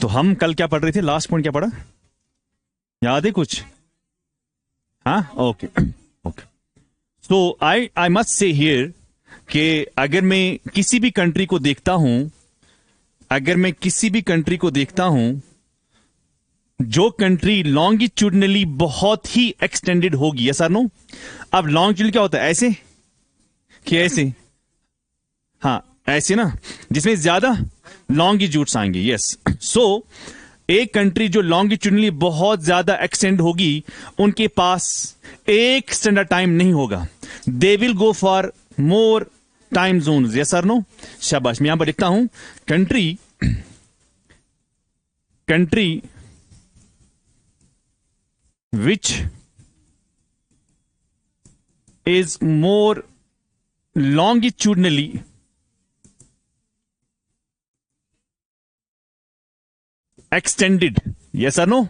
तो हम कल क्या पढ़ रहे थे? लास्ट पॉइंट क्या पढ़ा, याद है कुछ? हाँ, okay okay. So I must say here कि अगर मैं किसी भी कंट्री को देखता हूं, जो कंट्री लॉन्गिट्यूडनली बहुत ही एक्सटेंडेड होगी, यस और नो? अब लॉन्गिट्यूड क्या होता है, ऐसे कि ऐसे? हाँ, ऐसे ना, जिसमें ज्यादा लॉन्गिट्यूड्स आएंगे, यस। सो एक कंट्री जो लॉन्गिट्यूडनली बहुत ज्यादा एक्सटेंड होगी, उनके पास एक स्टैंडर्ड टाइम नहीं होगा। They will go for more time zone, yes और नो? शाबाश। मैं यहां पर लिखता हूं country which is more longitudinally extended, yes or no?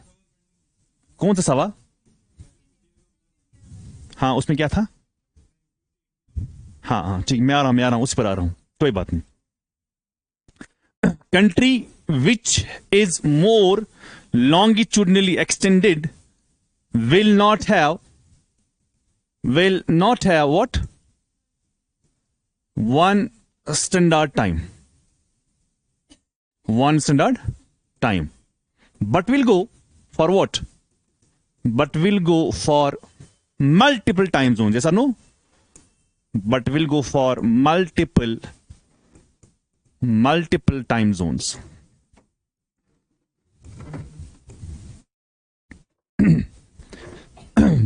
कौन सा सवाल? हाँ, उसमें क्या था? हाँ, ठीक, मैं आ रहा हूं, उस पर आ रहा हूं, कोई बात नहीं। Country which is more longitudinally extended will not have what? One standard time, but will go for what? But will go for multiple time zones, yes or no? But will go for multiple time zones.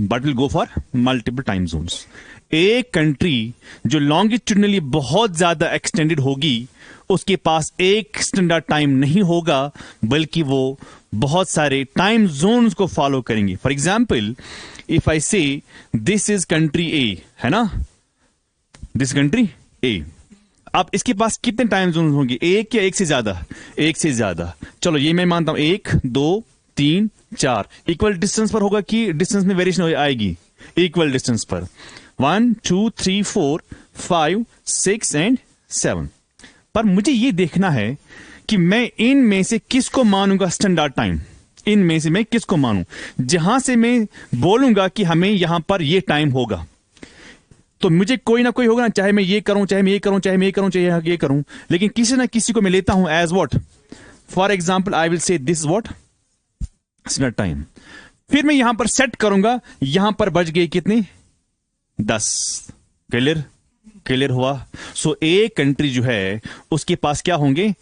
But will go for multiple time zones. एक country जो longitudinally बहुत ज्यादा extended होगी, उसके पास एक standard time नहीं होगा, बल्कि वो बहुत सारे टाइम जोन्स को फॉलो करेंगे। For example, if I say this is country ए, है ना, दिस कंट्री ए, अब इसके पास कितने टाइम जोन होंगे? एक या एक से ज्यादा? एक से ज्यादा। चलो ये मैं मानता हूं, 1 2 3 4 इक्वल डिस्टेंस पर होगा कि डिस्टेंस में वेरिएशन आएगी? इक्वल डिस्टेंस पर। 1 2 3 4 5 6 एंड 7। पर मुझे ये देखना है कि मैं इनमें से किसको मानूंगा स्टैंडर्ड टाइम। इनमें से मैं किसको मानूं, जहां से मैं बोलूंगा कि हमें यहां पर ये टाइम होगा? तो मुझे कोई ना कोई होगा ना, चाहे मैं ये करूं, चाहे मैं ये करूं, चाहे मैं ये करूं, चाहे ये करूं, लेकिन किसी ना किसी को मैं लेता हूं as what? For example, I will say this what standard time. फिर मैं यहां पर सेट करूंगा, यहां पर बच गए कितने? 10। क्लियर हुआ? सो एक कंट्री जो है उसके पास क्या होंगे?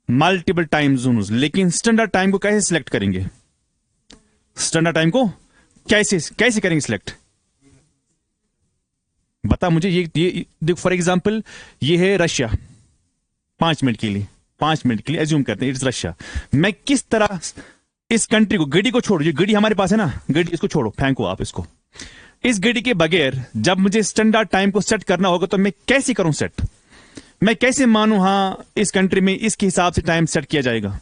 Multiple time zones. लेकिन स्टैंडर्ड टाइम को कैसे सिलेक्ट करेंगे? स्टैंडर्ड टाइम को कैसे करेंगे सिलेक्ट? बता मुझे। ये देखो, फॉर एग्जाम्पल ये है रशिया, 5 मिनट के लिए एज्यूम करते हैं इट्स रशिया। मैं किस तरह इस कंट्री को, गड्डी को छोड़ो, ये गड्डी हमारे पास है ना, गड्डी इसको छोड़ो, फेंको आप इसको। इस गड्डी के बगैर जब मुझे स्टैंडर्ड टाइम को सेट करना होगा, तो मैं कैसे करूं सेट? मैं कैसे मानूं हां इस कंट्री में इसके हिसाब से टाइम सेट किया जाएगा?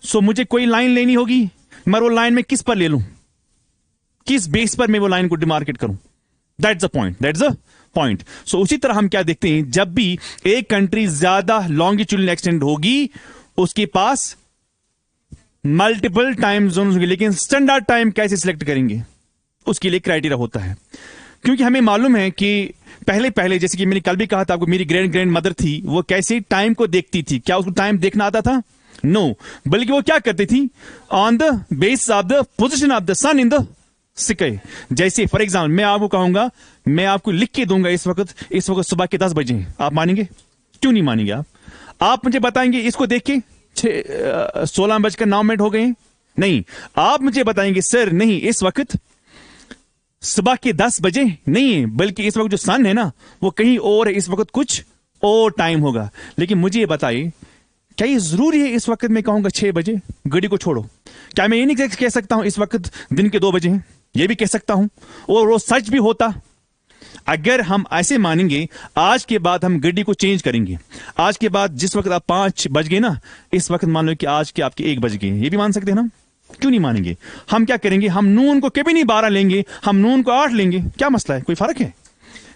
सो मुझे कोई लाइन लेनी होगी, मगर वो लाइन में किस पर ले लूं? किस बेस पर मैं वो लाइन को डिमार्केट करूं? That's the point. सो उसी तरह हम क्या देखते हैं, जब भी एक कंट्री ज्यादा लॉन्गिट्यूडनल एक्सटेंड होगी, उसके पास मल्टीपल टाइम जोन होंगे। लेकिन स्टैंडर्ड टाइम कैसे सिलेक्ट करेंगे, उसके लिए क्राइटेरिया होता है। क्योंकि हमें मालूम है कि पहले जैसे कि मैंने कल भी कहा था आपको, मेरी ग्रैंड मदर थी, वो कैसे टाइम को देखती थी। क्या उसको टाइम देखना आता था? नो, बल्कि वो क्या करती थी? On the base of the position of the sun in the sky. जैसे फॉर एग्जाम्पल मैं आपको कहूंगा, मैं आपको लिख के दूंगा इस वक्त सुबह के 10 बजे, आप मानेंगे? क्यों नहीं मानेंगे आप मुझे बताएंगे इसको देख के 16:09 हो गए? नहीं, आप मुझे बताएंगे सर नहीं, इस वक्त सुबह के 10 बजे नहीं है, बल्कि इस वक्त जो सन है ना, वो कहीं और है, इस वक्त कुछ और टाइम होगा। लेकिन मुझे ये बताइए, क्या ये जरूरी है इस वक्त मैं कहूंगा 6 बजे गड्डी को छोड़ो? क्या मैं ये नहीं कह सकता हूं इस वक्त दिन के 2 बजे हैं? ये भी कह सकता हूं, और वो सच भी होता। अगर हम ऐसे मानेंगे, आज के बाद हम गड्डी को चेंज करेंगे। आज के बाद जिस वक्त आप 5 बज गए ना, इस वक्त मान लो कि आज के आपके 1 बज गए, ये भी मान सकते हैं ना? क्यों नहीं मानेंगे? हम क्या करेंगे, हम नून को कभी नहीं 12 लेंगे, हम नून को 8 लेंगे। क्या मसला है, कोई फर्क है?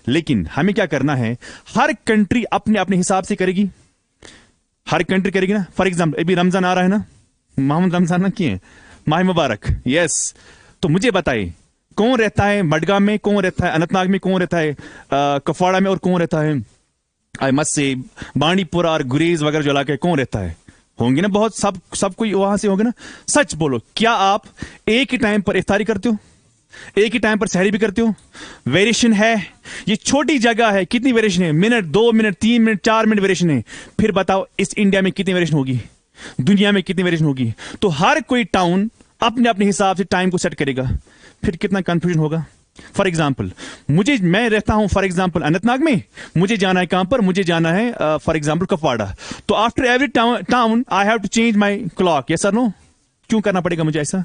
लेकिन हमें क्या करना है, हर कंट्री अपने अपने हिसाब से करेगी। हर कंट्री करेगी ना। फॉर एग्जाम्पल अभी रमजान आ रहा है ना, मोहम्मद रमजान ना किए, माह मुबारक, यस। तो मुझे बताइए कौन रहता है बडगाम में, कौन रहता है अनंतनाग में, कौन रहता है कुपवाड़ा में, और कौन रहता है आई मस्ट से बांडीपुरा और गुरेज वगैरह जो इलाके, कौन रहता है? होंगे ना बहुत, सब कोई वहां से होंगे ना। सच बोलो, क्या आप एक ही टाइम पर इफ्तारी करते हो? एक ही टाइम पर सहरी भी करते हो? वेरिएशन है। ये छोटी जगह है, कितनी वेरिएशन है? Minute, 2 minute, 3 minute, 4 minute variation है। फिर बताओ इस इंडिया में कितनी वेरिएशन होगी, दुनिया में कितनी वेरिएशन होगी? तो हर कोई टाउन अपने अपने हिसाब से टाइम को सेट करेगा, फिर कितना कंफ्यूजन होगा। फॉर एग्जाम्पल मैं रहता हूं फॉर एग्जाम्पल अनंतनाग में, मुझे जाना है कहां पर? मुझे जाना है फॉर एग्जाम्पल कुपवाड़ा। तो after every town I have to change my clock, yes और नो? क्यों करना पड़ेगा मुझे ऐसा?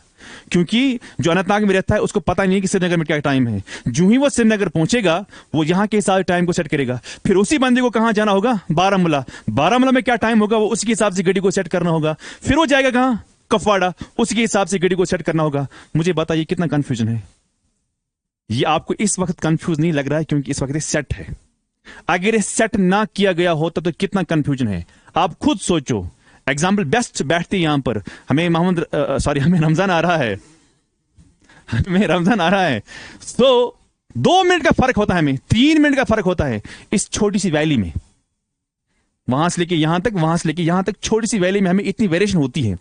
क्योंकि जो अनंतनाग में रहता है उसको पता नहीं कि श्रीनगर में क्या टाइम है। जो ही वो श्रीनगर पहुंचेगा वो यहां के हिसाब से टाइम को सेट करेगा। फिर उसी बंदे को कहां जाना होगा? बारामूला। बारामूला में क्या टाइम होगा वो उसके हिसाब से गाड़ी को सेट करना होगा। फिर वो जाएगा कहां? कुपवाड़ा, उसके हिसाब से गाड़ी को सेट करना होगा। मुझे बताइए कितना कंफ्यूजन है। ये आपको इस वक्त कंफ्यूज नहीं लग रहा है क्योंकि इस वक्त ये सेट है। अगर ये सेट ना किया गया होता तो कितना कंफ्यूजन है, आप खुद सोचो। एग्जाम्पल बेस्ट बैठते यहां पर, हमें हमें रमजान आ रहा है, हमें रमजान आ रहा है। तो 2 मिनट का फर्क होता है, हमें 3 मिनट का फर्क होता है इस छोटी सी वैली में। वहां से लेके यहां तक, वहां से लेके यहां तक, छोटी सी वैली में हमें इतनी वेरिएशन होती है।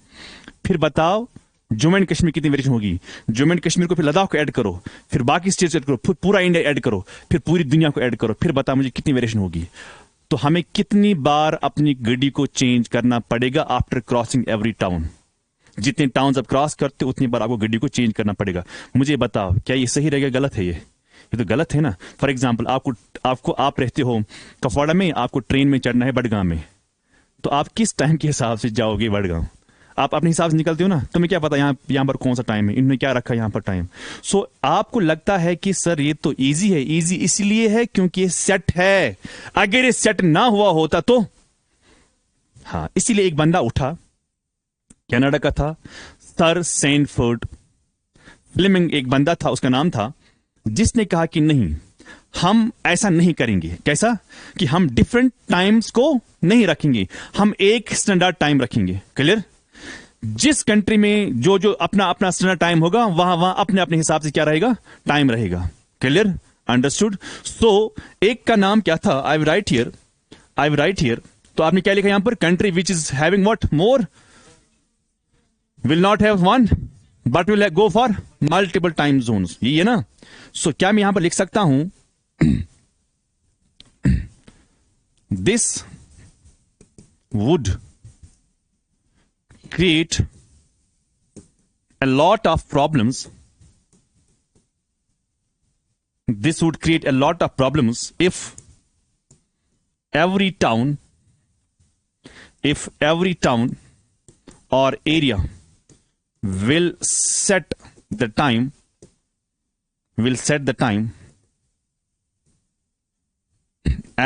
फिर बताओ जम्मू एंड कश्मीर कितनी वेरिएशन होगी? जम्मू एंड कश्मीर को फिर लद्दाख को ऐड करो, फिर बाकी स्टेट्स ऐड करो, फिर पूरा इंडिया ऐड करो, फिर पूरी दुनिया को ऐड करो, फिर बताओ मुझे कितनी वेरिएशन होगी। तो हमें कितनी बार अपनी गाड़ी को चेंज करना पड़ेगा आफ्टर क्रॉसिंग एवरी टाउन? जितने टाउन आप क्रॉस करते हो उतनी बार आपको गाड़ी को चेंज करना पड़ेगा। मुझे बताओ क्या ये सही रहेगा, गलत है? ये तो गलत है ना। फॉर एग्जाम्पल आप रहते हो कुपवाड़ा में, आपको ट्रेन में चढ़ना है बडगाम में, तो आप किस टाइम के हिसाब से जाओगे बडगाम? आप अपने हिसाब से निकलते हो ना, तुम्हें क्या पता यहां पर कौन सा टाइम है, इन्होंने क्या रखा यहां पर टाइम। सो आपको लगता है कि सर ये तो इजी है। इजी इसलिए है क्योंकि ये सेट है। अगर ये सेट ना हुआ होता तो, हाँ, इसीलिए एक बंदा उठा, कनाडा का था, सर सैनफोर्ड फ्लेमिंग एक बंदा था, उसका नाम था, जिसने कहा कि नहीं, हम ऐसा नहीं करेंगे। कैसा? कि हम डिफरेंट टाइम्स को नहीं रखेंगे, हम एक स्टैंडर्ड टाइम रखेंगे। क्लियर? जिस कंट्री में जो जो अपना अपना स्टैंडर्ड टाइम होगा, वहां वहां अपने अपने हिसाब से क्या रहेगा? टाइम रहेगा। क्लियर? अंडरस्टूड? सो एक का नाम क्या था? आई राइट हियर। तो आपने क्या लिखा यहां पर? Country which is having what? More will not have one but will go for multiple time zones. ये है ना। सो क्या मैं यहां पर लिख सकता हूं this would create a lot of problems. This would create a lot of problems if every town or area will set the time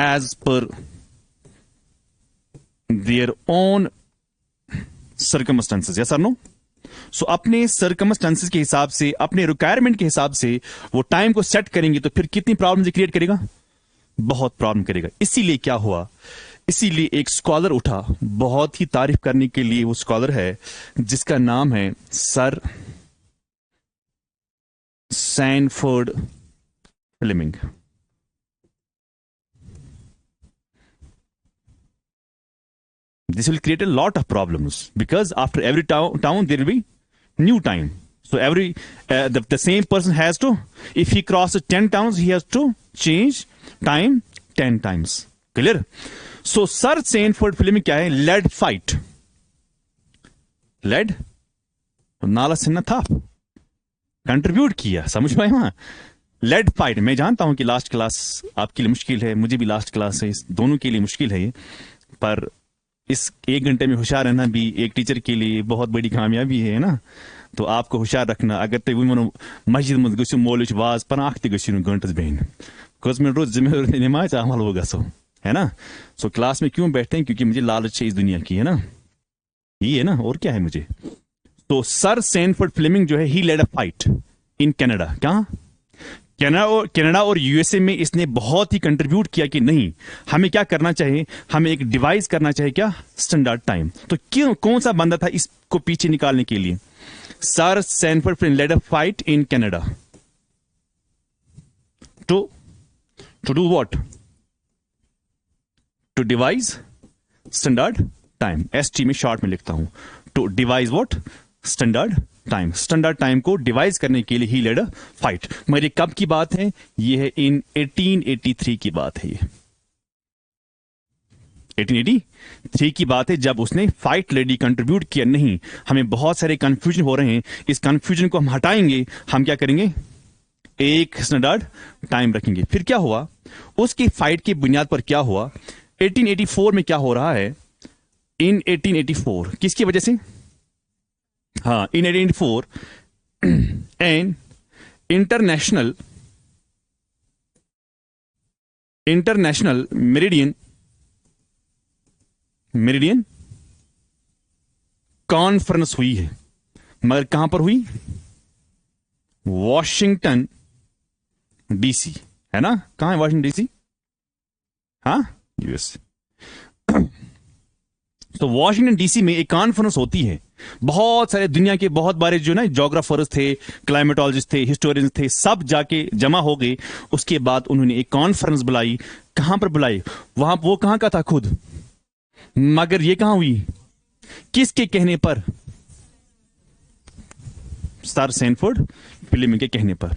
as per their own circumstances. Yes और नो? सो अपने सर्कमस्टेंसेस के हिसाब से, अपने requirement के हिसाब से वो टाइम को सेट करेंगे, तो फिर कितनी प्रॉब्लम क्रिएट करेगा? बहुत प्रॉब्लम करेगा। इसीलिए क्या हुआ, इसीलिए एक स्कॉलर उठा, बहुत ही तारीफ करने के लिए वो स्कॉलर है जिसका नाम है sir Sanford Fleming. This will create a lot of problems because after every town there will be new time. So the same person has to, if he crosses 10 towns, he has to change time 10 times. Clear? So Sir Sandford Fleming क्या है? Lead fight. Lead नाला सिन्ना था, contribute किया, समझ पाए वहां? Led fight. मैं जानता हूं कि लास्ट क्लास आपके लिए मुश्किल है, मुझे भी लास्ट क्लास है, दोनों के लिए मुश्किल है ये, पर इस 1 घंटे में होशियार रहना भी एक टीचर के लिए बहुत बड़ी कामयाबी है ना। तो आपको होशियार रखना। अगर तुम वो मस्जिद में गो मौलच वाज पनाख तक घंटस बहन कस में रोज जिम्मेदारी नमाज अमल हो गसो, है ना। सो क्लास में क्यों बैठते हैं? क्योंकि मुझे लालच है इस दुनिया की, है ना, ये है ना, और क्या है मुझे। तो सर सैनफोर्ड फ्लेमिंग जो है, he led a fight in Canada. Canada और यूएसए में इसने बहुत ही कंट्रीब्यूट किया कि नहीं, हमें क्या करना चाहिए, हमें एक डिवाइस करना चाहिए, क्या, स्टैंडर्ड टाइम। तो क्यों, कौन सा बंदा था इसको पीछे निकालने के लिए? Sir Sanford led a fight in Canada to do what? To devise standard time. ST में शॉर्ट में लिखता हूं, to devise what? Standard time. Standard time को डिवाइस करने के लिए ही लेड अ फाइट। मेरे कब की बात है? ये है इन 1883 की बात है। ये 1883 की बात है, जब उसने फाइट लेडी कंट्रीब्यूट किया। नहीं, हमें बहुत सारे कंफ्यूजन हो रहे हैं, इस कंफ्यूजन को हम हटाएंगे। हम क्या करेंगे? एक स्टैंडर्ड टाइम रखेंगे। फिर क्या हुआ? उसकी फाइट की बुनियाद पर क्या हुआ? 1884 में क्या हो रहा है? इन 1884 किसकी वजह से? हाँ, इन 1884 एंड इंटरनेशनल मेरिडियन कॉन्फ्रेंस हुई है। मगर कहां पर हुई? वॉशिंगटन डीसी, है ना? कहां है वॉशिंगटन डीसी? हाँ, यूएस। तो वॉशिंगटन डीसी में एक कॉन्फ्रेंस होती है। बहुत सारे दुनिया के बहुत बारे जो ना जोग्राफर्स थे, क्लाइमेटोलॉजिस्ट थे, हिस्टोरियंस थे, सब जाके जमा हो गए। उसके बाद उन्होंने एक कॉन्फ्रेंस बुलाई। कहां पर बुलाई? वहां, वो कहां का था खुद, मगर ये कहां हुई? किसके कहने पर? सर सैनफोर्ड फिल्म के कहने पर।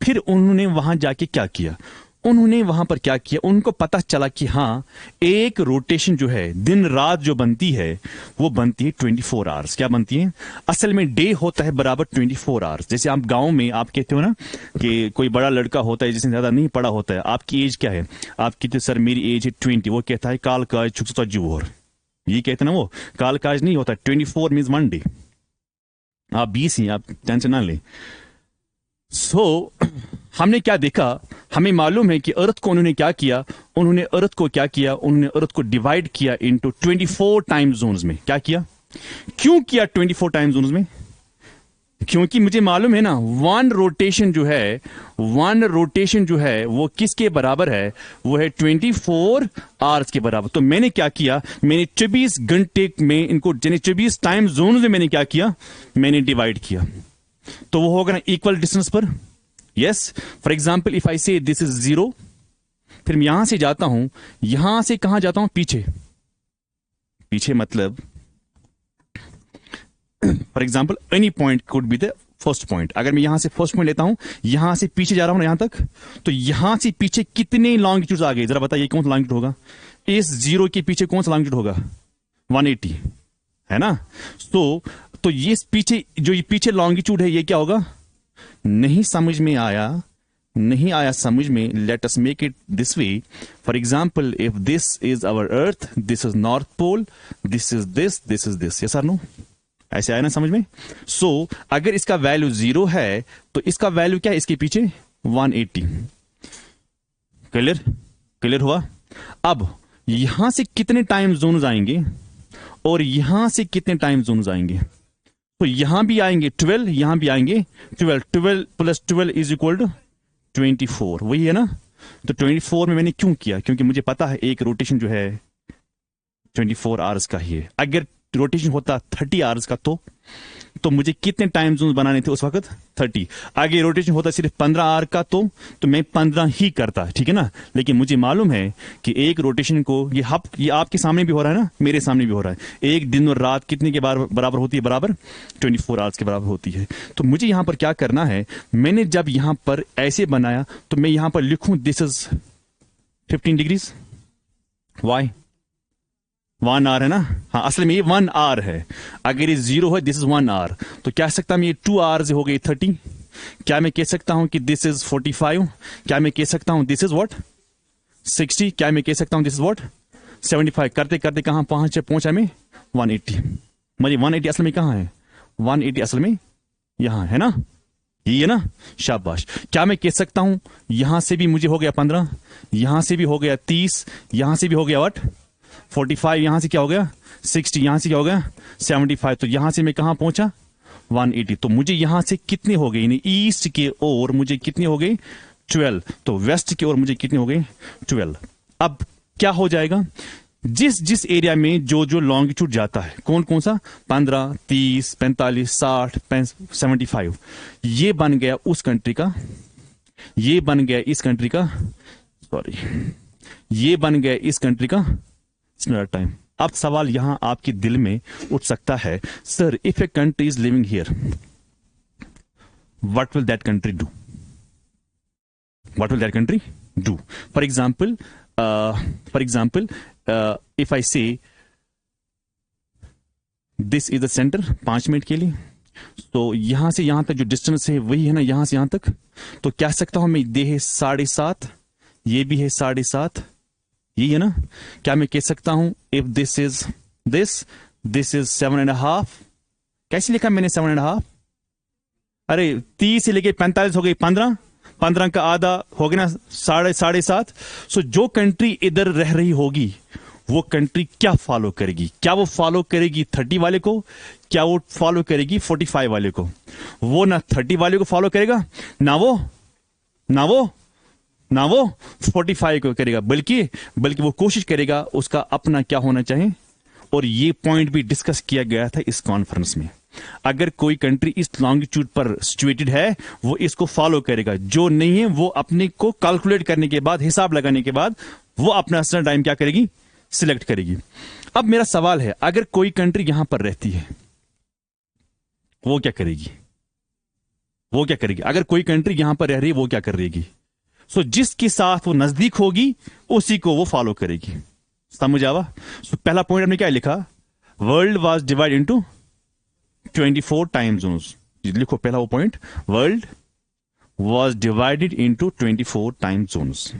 फिर उन्होंने वहां जाके क्या किया? उन्होंने वहां पर क्या किया? उनको पता चला कि हाँ, एक रोटेशन जो है, दिन रात जो बनती है, वो बनती है 24 आवर्स। क्या बनती है? असल में डे होता है बराबर 24 आवर्स। जैसे आप गांव में आप कहते हो ना कि कोई बड़ा लड़का होता है जिसने ज्यादा नहीं पढ़ा होता है, आपकी एज क्या है? आप कहते, सर मेरी एज है 20। वो कहता है काल काज छुक जुहर, ये कहते ना, वो काल काज नहीं होता। 24 मीन्स 1 डे। आप 20 ही, आप टेंशन ना लें। हमने क्या देखा? हमें मालूम है कि अर्थ को उन्होंने क्या किया? उन्होंने अर्थ को क्या किया? उन्होंने अर्थ को डिवाइड किया इनटू 24 टाइम जोन्स में। क्या किया? क्यों किया 24 टाइम जोन्स में? क्योंकि मुझे मालूम है ना, वन रोटेशन जो है वो किसके बराबर है? वो है 24 आवर्स के बराबर। तो मैंने क्या किया? मैंने 24 घंटे में इनको 24 टाइम जोन में मैंने क्या किया? मैंने डिवाइड किया। तो वो होगा ना इक्वल डिस्टेंस पर। Yes, for example if I say this is 0, फिर मैं यहां से जाता हूं, यहां से कहां जाता हूं? पीछे मतलब for example any point could be the first point. अगर मैं यहां से फर्स्ट पॉइंट लेता हूं, यहां से पीछे जा रहा हूं ना यहां तक, तो यहां से पीछे कितने लॉन्गिट्यूड आ गए? जरा बताइए कौन सा लॉन्गिट्यूड होगा? इस 0 के पीछे कौन सा लॉन्गिट्यूड होगा? 180, है ना? तो ये पीछे जो ये पीछे लॉन्गिट्यूड है, ये क्या होगा? नहीं समझ में आया समझ में। Let us make it this way. For example, if this is our earth, this is north pole, this is this, yes और नो? ऐसे आया ना समझ में? अगर इसका वैल्यू 0 है तो इसका वैल्यू क्या है? इसके पीछे 180। क्लियर हुआ? अब यहां से कितने टाइम जोन आएंगे और यहां से कितने टाइम जोन आएंगे? तो यहां भी आएंगे 12, यहां भी आएंगे 12। 12 प्लस 12 इज इक्वल टू 24, वही है ना? तो 24 में मैंने क्यों किया? क्योंकि मुझे पता है एक रोटेशन जो है 24 आवर्स का ही है। अगर रोटेशन होता 30 आवर्स का तो मुझे कितने टाइम जोन बनाने थे उस वक्त? 30। आगे रोटेशन होता सिर्फ 15 आवर का तो मैं 15 ही करता, ठीक है ना? लेकिन मुझे मालूम है कि एक रोटेशन को ये आपके सामने भी हो रहा है ना, मेरे सामने भी हो रहा है। एक दिन और रात कितने के बराबर होती है? बराबर 24 आवर्स के बराबर होती है। तो मुझे यहां पर क्या करना है? मैंने जब यहां पर ऐसे बनाया तो मैं यहां पर लिखूं this is 15 degrees. Why? 1 hour है ना? हाँ, असल में ये 1 आवर है। अगर ये 0 है, दिस इज 1 आवर, तो कह सकता हूं ये 2 आवर्स हो गई 30। क्या मैं कह सकता हूं कि दिस इज 45? क्या मैं कह सकता हूं दिस इज व्हाट 60? क्या मैं कह सकता हूं दिस इज व्हाट 75? करते करते कहां पहुंचा मैं? 180। मेरी 180 असल में कहां है? 180 असल में यहां है ना? ये है ना? शाबाश। क्या मैं कह सकता हूं यहां से भी मुझे हो गया 15, यहां से भी हो गया 30, यहां से भी हो गया व्हाट 45, यहां से क्या हो गया 60, यहां से क्या हो गया 75। तो यहां से मैं कहां पहुंचा? 180। तो मुझे यहां से कितने हो गए? ईस्ट के ओर मुझे कितने हो गए? 12, तो वेस्ट की ओर मुझे कितने हो गए 12। अब क्या हो जाएगा, जिस जिस एरिया में जो जो लॉन्गिट्यूड जाता है, कौन कौन सा, 15, 30, 45, 60, 75, ये बन गया उस कंट्री का, ये बन गया इस कंट्री का, सॉरी, ये बन गया इस कंट्री का स्टैंडर्ड टाइम। अब सवाल यहां आपके दिल में उठ सकता है, sir if a country is living here, what will that country do, what will that country do? For example if I say this is the centre, 5 minute के लिए, तो यहां से यहां तक जो डिस्टेंस है वही है ना, यहां से यहां तक, तो कह सकता हूं मैं, ये है 7.5, ये भी है 7.5, यही है ना। क्या मैं कह सकता हूं if this is this is 7.5, कैसे लिखा मैंने 7.5, अरे 30 से लेके 45 हो गई 15 का आधा हो गया ना 7.5। सो जो कंट्री इधर रह रही होगी वो कंट्री क्या फॉलो करेगी? क्या वो फॉलो करेगी 30 वाले को, क्या वो फॉलो करेगी 45 वाले को? वो ना 30 वाले को फॉलो करेगा, ना वो 45 को करेगा, बल्कि वो कोशिश करेगा उसका अपना क्या होना चाहिए। और ये पॉइंट भी डिस्कस किया गया था इस कॉन्फ्रेंस में। अगर कोई कंट्री इस लॉन्गिट्यूड पर सिचुएटेड है वो इसको फॉलो करेगा, जो नहीं है वो अपने को कैलकुलेट करने के बाद, हिसाब लगाने के बाद, वो अपना स्टैंडर्ड टाइम क्या करेगी, सिलेक्ट करेगी। अब मेरा सवाल है, अगर कोई कंट्री यहां पर रहती है वो क्या करेगी? अगर कोई कंट्री यहां पर रह रही है वो क्या करेगी? सो जिसके साथ वो नजदीक होगी उसी को वो फॉलो करेगी। समझ आवा? सो पहला पॉइंट हमने क्या लिखा, world was divide into 24 time zones. लिखो पहला वो point, world was divided into 24 time zones.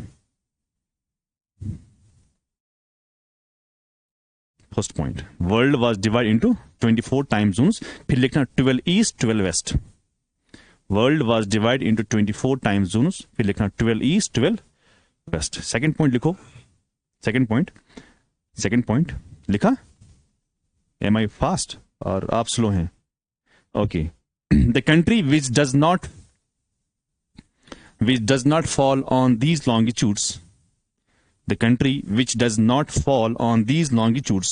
First point, world was divide into 24 time zones. फिर लिखना 12 east 12 west. World was divide into 24 time zones, फिर लिखना 12 ईस्ट 12 वेस्ट। सेकंड पॉइंट लिखो, second point लिखा? Am I fast और आप slow हैं? Okay. The country which does not fall on these longitudes, the country which does not fall on these longitudes,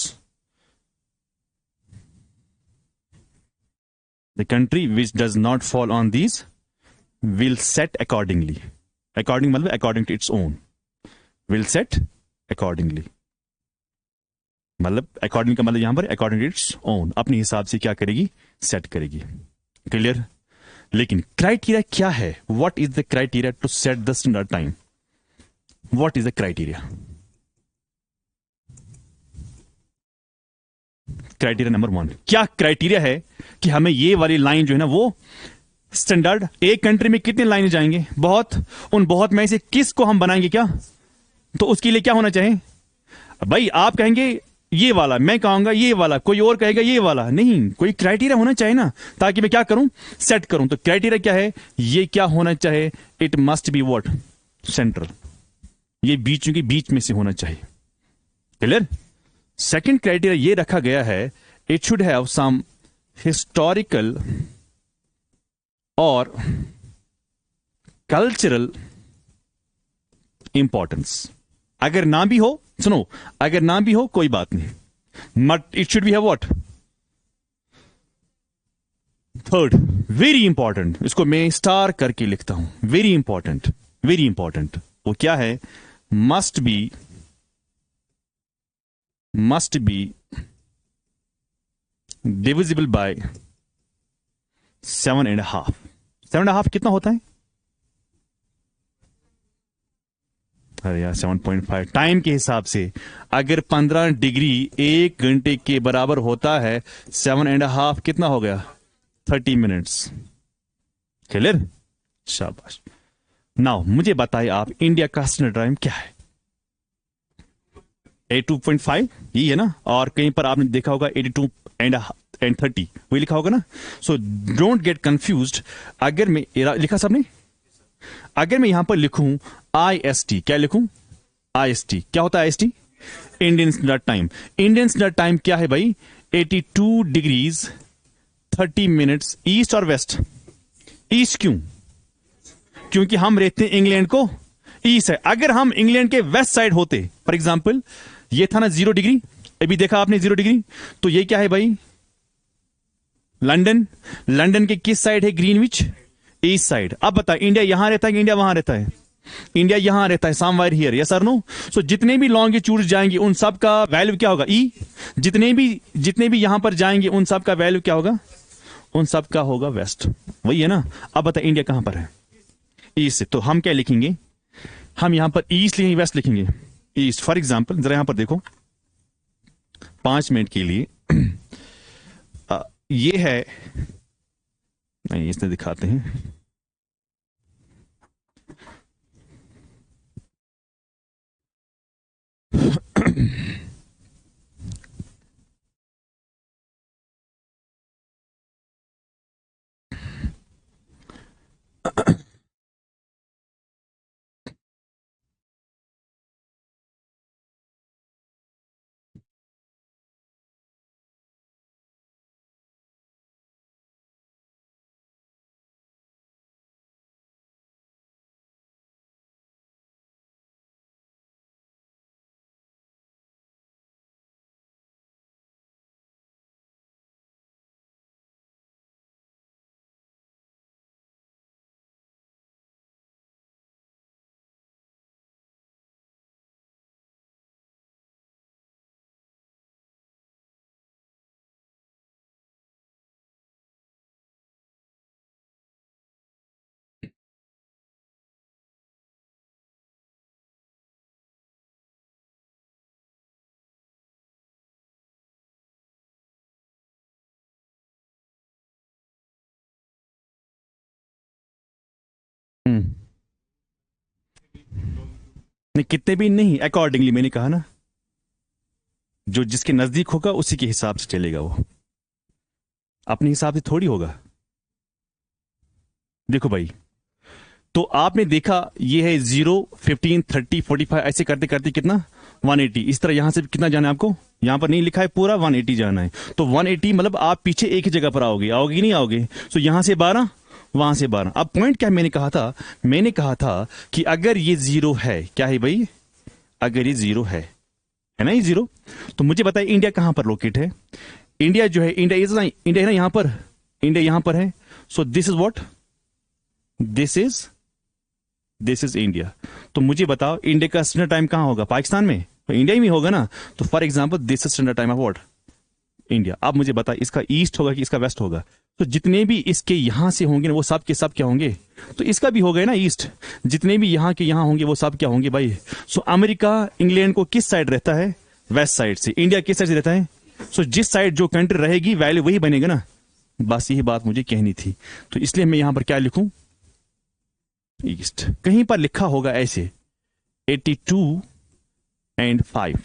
the country which does not fall on these will set accordingly. According मतलब according to its own, will set accordingly, मतलब according का मतलब यहां पर according to its own, अपने हिसाब से क्या करेगी, सेट करेगी। क्लियर? लेकिन क्राइटेरिया क्या है? What is the criteria to set the standard time? What is the criteria? Criteria number 1, क्या क्राइटेरिया है कि हमें ये वाली लाइन जो है ना वो स्टैंडर्ड, एक कंट्री में कितने लाइन जाएंगे, बहुत, उन बहुत में से किस को हम बनाएंगे क्या, तो उसके लिए क्या होना चाहिए भाई? आप कहेंगे ये वाला, मैं कहूंगा ये वाला, कोई और कहेगा ये वाला, नहीं, कोई क्राइटेरिया होना चाहिए ना, ताकि मैं क्या करूं, सेट करूं। तो क्राइटेरिया क्या है? ये क्या होना चाहिए? It must be what, central, ये बीच के बीच में से होना चाहिए। क्लियर? सेकंड क्राइटेरिया ये रखा गया है, it should have some historical और कल्चरल इंपॉर्टेंस। अगर ना भी हो, सुनो, अगर ना भी हो कोई बात नहीं, but it should be have what, third, very important, इसको मैं स्टार करके लिखता हूं, वेरी इंपॉर्टेंट, वेरी इंपॉर्टेंट। वो क्या है? must be divisible by 7.5। 7.5 कितना होता है? अरे यार 7.5 टाइम के हिसाब से अगर 15 डिग्री 1 घंटे के बराबर होता है, 7.5 कितना हो गया? 30 मिनट्स। क्लियर? शाबाश। नाउ मुझे बताइए आप, इंडिया का स्टैंडर्ड टाइम क्या है? 82.5 यही है ना, और कहीं पर आपने देखा होगा 82 एंड 30 वही लिखा होगा ना। So don't get confused. अगर मैं लिखा सबने, अगर मैं यहां पर लिखूं IST, क्या लिखूं? IST क्या होता है? IST Indian standard time. Indian standard time क्या है भाई? 82 डिग्रीज 30 मिनट्स ईस्ट और वेस्ट। ईस्ट क्यों? क्योंकि हम रहते हैं इंग्लैंड को ईस्ट है। अगर हम इंग्लैंड के वेस्ट साइड होते, फॉर एग्जाम्पल ये था ना 0 डिग्री, अभी देखा आपने 0 डिग्री, तो ये क्या है भाई, लंदन। लंदन के किस साइड है ग्रीनविच, ईस्ट साइड। अब बता इंडिया यहां रहता है कि इंडिया वहां रहता है, इंडिया यहां रहता है, समवेयर हियर, यस और नो। सो जितने भी लॉन्गिट्यूड जाएंगे उन सब का वैल्यू क्या होगा, ई। जितने भी यहां पर जाएंगे उन सब का वैल्यू क्या होगा, उन सब का होगा वेस्ट, वही है ना। अब बता इंडिया कहां पर है, ईस्ट से। तो हम क्या लिखेंगे, हम यहां पर ईस्ट लिखेंगे वेस्ट लिखेंगे, ईस्ट। फॉर एग्जाम्पल जरा यहां पर देखो 5 मिनट के लिए ये है, नहीं इसने दिखाते हैं, नहीं कितने भी नहीं, अकॉर्डिंगली मैंने कहा ना, जो जिसके नजदीक होगा उसी के हिसाब से चलेगा, वो अपने हिसाब से थोड़ी होगा। देखो भाई, तो आपने देखा ये है 0, 15, 30, 45 ऐसे करते करते कितना 180। इस तरह यहां से कितना जाना है आपको, यहां पर नहीं लिखा है पूरा 180 जाना है, तो 180 मतलब आप पीछे एक ही जगह पर आओगे, आओगे कि नहीं आओगे। तो यहां से 12, वहां से 12। अब पॉइंट क्या मैंने कहा था, मैंने कहा था कि अगर ये 0 है, क्या है भाई, अगर ये 0 है ना ये 0, तो मुझे बताइए इंडिया कहां पर लोकेट है। इंडिया जो है, इंडिया इज ना, इंडिया है ना यहां पर, इंडिया यहां पर है। So this is what, this is India. तो मुझे बताओ इंडिया का स्टैंडर्ड टाइम कहां होगा, पाकिस्तान में, तो इंडिया में होगा ना। तो for example this is standard time of what, India. अब मुझे बता इसका ईस्ट होगा कि इसका वेस्ट होगा। तो जितने भी इसके यहां से होंगे ना वो सब के सब क्या होंगे, तो इसका भी हो गया ना ईस्ट। जितने भी यहां के यहां होंगे वो सब क्या होंगे भाई। सो अमेरिका इंग्लैंड को किस साइड रहता है, वेस्ट साइड से। इंडिया किस साइड से रहता है, सो जिस साइड जो कंट्री रहेगी वैल्यू वही बनेगा ना। बस यही बात मुझे कहनी थी, तो इसलिए मैं यहां पर क्या लिखूं, ईस्ट। कहीं पर लिखा होगा ऐसे 82 and 5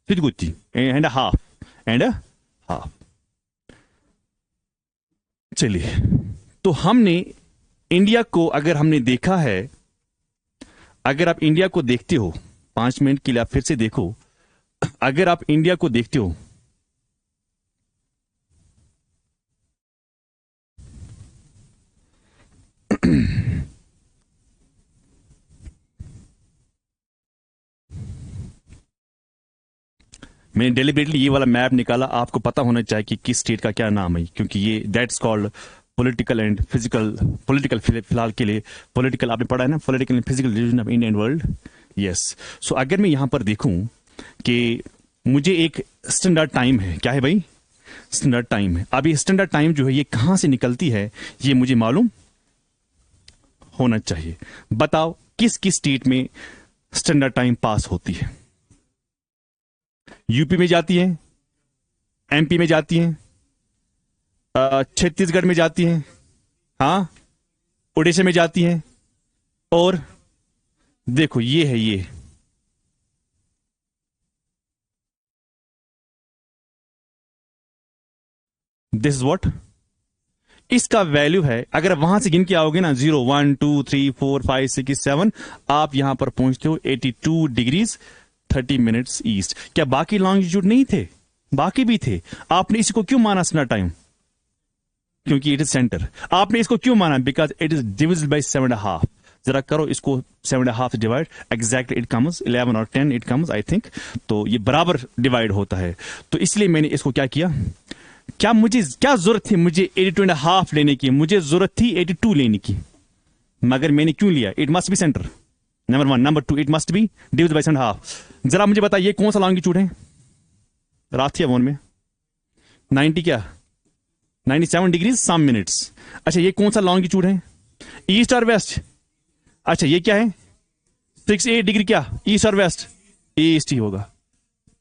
50 and a half। चलिए, तो हमने इंडिया को अगर हमने देखा है, अगर आप इंडिया को देखते हो 5 मिनट के लिए, आप फिर से देखो, अगर आप इंडिया को देखते हो, मैंने डेलिबरेटली ये वाला मैप निकाला, आपको पता होना चाहिए कि किस स्टेट का क्या नाम है, क्योंकि ये that's called political and physical, political फिलहाल के लिए पॉलिटिकल आपने पढ़ा है ना, political and physical division of India and world, yes. So अगर मैं यहां पर देखूं कि मुझे एक स्टैंडर्ड टाइम है, क्या है भाई, स्टैंडर्ड टाइम है। अब ये स्टैंडर्ड टाइम जो है ये कहां से निकलती है ये मुझे मालूम होना चाहिए। बताओ किस किस स्टेट में स्टैंडर्ड टाइम पास होती है। यूपी में जाती है, एमपी में जाती है, छत्तीसगढ़ में जाती है, हाँ, उड़ीसा में जाती है, और देखो ये है, ये दिस इज व्हाट, इसका वैल्यू है। अगर वहां से गिन के आओगे ना 0 1 2 3 4 5 6 7, आप यहां पर पहुंचते हो 82 डिग्रीज 30 मिनट्स ईस्ट। क्या बाकी लॉन्गिट्यूड नहीं थे, बाकी भी थे। आपने इसको क्यों माना स्टैंडर्ड टाइम, क्योंकि इट इज सेंटर। आपने इसको क्यों माना, बिकॉज इट इज डिविज्ड बाय 7.5। जरा करो इसको 7.5 डिवाइड, एग्जैक्टली इट कम्स 11 और 10 इट कम्स आई थिंक, तो ये बराबर डिवाइड होता है। तो इसलिए मैंने इसको क्या किया, क्या जरूरत थी मुझे 82.5 लेने की, मुझे जरूरत थी 82 लेने की, मगर मैंने क्यों लिया, it must be centre, number 1। Number 2, it must be divide by 7.5। जरा मुझे बताइए कौन सा लॉन्गिट्यूड है राथिया वन में, 90 क्या 97 डिग्रीज सम मिनट्स। अच्छा ये कौन सा लॉन्गिट्यूड है, ईस्ट और वेस्ट। अच्छा ये क्या है 68 डिग्री, क्या ईस्ट और वेस्ट, ईस्ट ही होगा।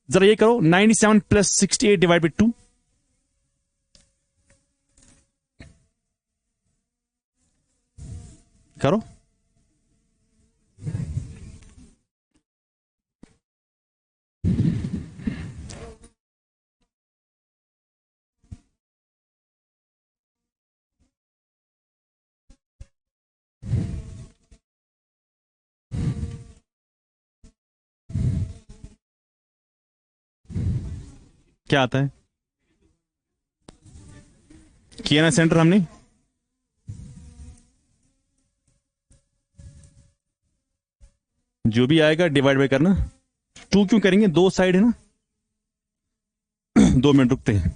जरा ये करो 97 प्लस 68 डिवाइड बाई 2, करो। क्या आता है, किया ना सेंटर हमने, जो भी आएगा डिवाइड बाय करना। 2 क्यों करेंगे, 2 साइड है ना। 2 मिनट रुकते हैं।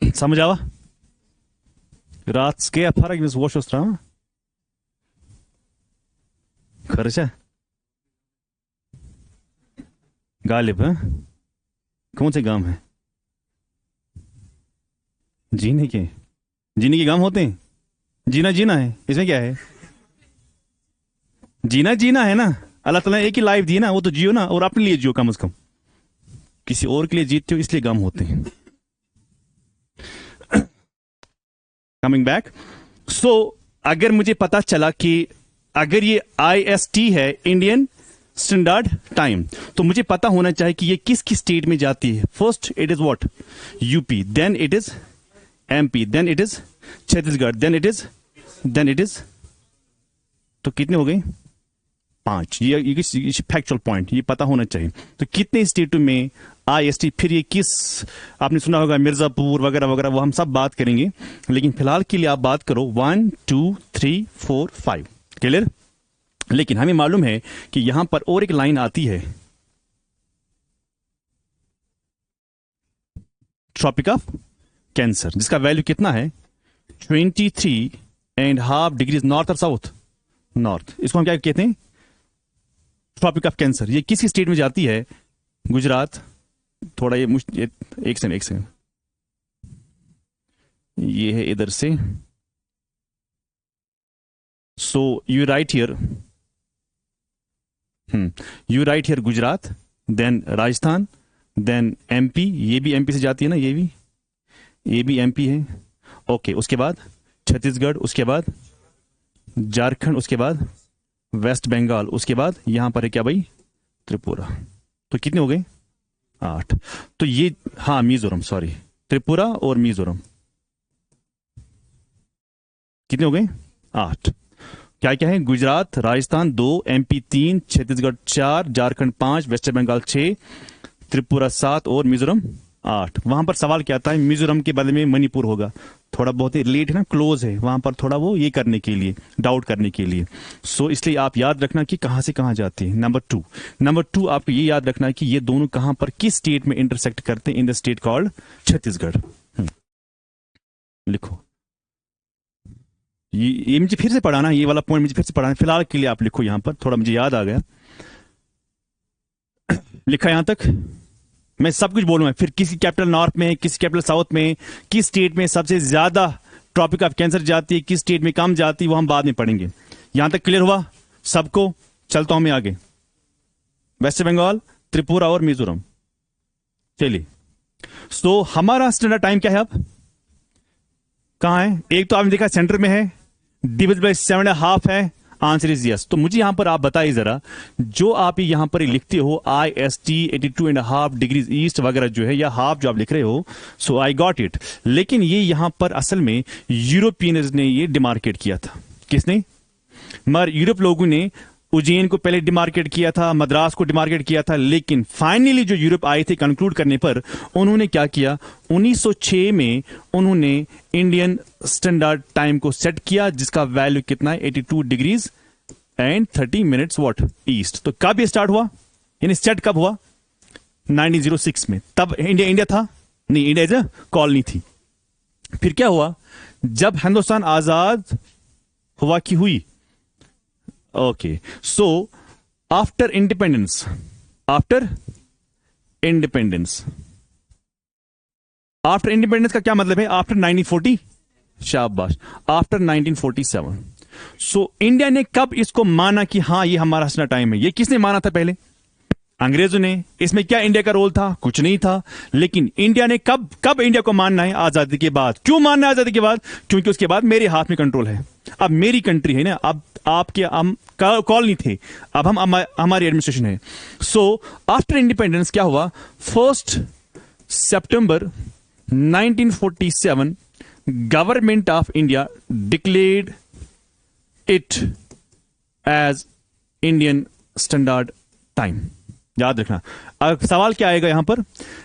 समझ आवा रात के फर्क इस वोश त्राम खर्चा गालिब है, कौन से गांव है जी नहीं के जीने के गम होते हैं, जीना जीना है, इसमें क्या है? जीना जीना है ना, अल्लाह ताला ने एक ही लाइफ दी है ना, वो तो जियो ना, और अपने लिए जियो कम से कम। किसी और के लिए जीतते हो इसलिए गम होते हैं। कमिंग बैक, सो अगर मुझे पता चला कि अगर ये IST है, इंडियन स्टैंडर्ड टाइम, तो मुझे पता होना चाहिए कि ये किस किस स्टेट में जाती है। First it is what? UP, then it is MP, then it is Chhattisgarh, then it is तो कितने हो गए? 5। ये फैक्चुअल पॉइंट, ये पता होना चाहिए। तो कितने स्टेटों में IST, फिर ये किस, आपने सुना होगा मिर्जापुर वगैरह वगैरह, वो हम सब बात करेंगे, लेकिन फिलहाल के लिए आप बात करो 1 2 3 4 5। क्लियर? लेकिन हमें मालूम है कि यहां पर और एक लाइन आती है, ट्रॉपिक ऑफ कैंसर, जिसका वैल्यू कितना है? 23.5 डिग्रीज नॉर्थ और साउथ, नॉर्थ। इसको हम क्या कहते हैं? Tropic of cancer. ये किस स्टेट में जाती है? गुजरात। थोड़ा ये एक सेकंड, ये है इधर से। So you right here Gujarat, then Rajasthan, then MP, ये भी MP से जाती है ना, ये भी MP है। ओके, उसके बाद छत्तीसगढ़, उसके बाद झारखंड, उसके बाद वेस्ट बंगाल, उसके बाद यहां पर है क्या भाई? त्रिपुरा। तो कितने हो गए? 8। तो ये, हाँ मिजोरम, सॉरी, त्रिपुरा और मिजोरम, कितने हो गए? 8। क्या क्या है? गुजरात, राजस्थान 2, MP 3, छत्तीसगढ़ 4, झारखंड 5, वेस्ट बंगाल 6, त्रिपुरा 7 और मिजोरम 8। वहां पर सवाल क्या आता है? मिजोरम के बदले में मणिपुर होगा। थोड़ा बहुत ही रिलेट है ना, क्लोज है, वहां पर थोड़ा वो ये करने के लिए, डाउट करने के लिए। सो इसलिए आप याद रखना कि कहां से कहां जाती है। नंबर 2 आपको ये याद रखना है कि ये दोनों कहां पर, किस स्टेट में इंटरसेक्ट करते हैं? In the state called Chhattisgarh. लिखो, ये मुझे फिर से पढ़ाना, ये वाला पॉइंट मुझे फिर से पढ़ाना। फिलहाल के लिए आप लिखो यहां पर, थोड़ा मुझे याद आ गया। लिखा यहां तक? मैं सब कुछ बोलूंगा, फिर किसी कैपिटल नॉर्थ में, किसी कैपिटल साउथ में, किस स्टेट में सबसे ज्यादा ट्रॉपिक ऑफ कैंसर जाती है, किस स्टेट में कम जाती है, वो हम बाद में पढ़ेंगे। यहां तक क्लियर हुआ सबको? चलता हूं मैं आगे। वेस्ट बंगाल, त्रिपुरा और मिजोरम। चलिए, सो हमारा स्टैंडर्ड टाइम क्या है? अब कहां है? एक तो आपने देखा सेंटर में है, डिवाइड बाय 7.5 है। Answer is yes. तो मुझे यहां पर आप बताइए जरा, जो आप यहां पर लिखते हो IST 82.5 डिग्रीज ईस्ट वगैरह जो है, या हाफ जो आप लिख रहे हो, सो आई गॉट इट। लेकिन ये यहां पर असल में यूरोपियंस ने ये डिमार्केट किया था। किसने? मगर यूरोप लोगों ने उज्जैन को पहले डिमार्केट किया था, मद्रास को डिमार्केट किया था, लेकिन फाइनली जो यूरोप आए थे कंक्लूड करने पर, उन्होंने क्या किया? 1906 में उन्होंने इंडियन स्टैंडर्ड टाइम को सेट किया, जिसका वैल्यू कितना है? 82 degrees and 30 minutes what east. तो कब ये स्टार्ट हुआ, यानी सेट कब हुआ? 1906 में। तब इंडिया था नहीं, इंडिया एज अ कॉलोनी थी। फिर क्या हुआ? जब हिंदुस्तान आजाद हुआ कि हुई, ओके, सो आफ्टर इंडिपेंडेंस का क्या मतलब है? आफ्टर 1940, शाबाश, आफ्टर 1947। सो इंडिया ने कब इसको माना कि हाँ ये हमारा हंसना टाइम है? ये किसने माना था पहले? अंग्रेजों ने। इसमें क्या इंडिया का रोल था? कुछ नहीं था। लेकिन इंडिया ने कब इंडिया को मानना है? आजादी के बाद। क्यों मानना है आजादी के बाद? क्योंकि उसके बाद मेरे हाथ में कंट्रोल है, अब मेरी कंट्री है ना, अब आपके हम कॉलोनी थे, अब हम हमारी एडमिनिस्ट्रेशन है। सो आफ्टर इंडिपेंडेंस क्या हुआ? 1 सितंबर 1947 government of India declared it as Indian standard time. याद रखना। अब सवाल क्या आएगा यहां पर?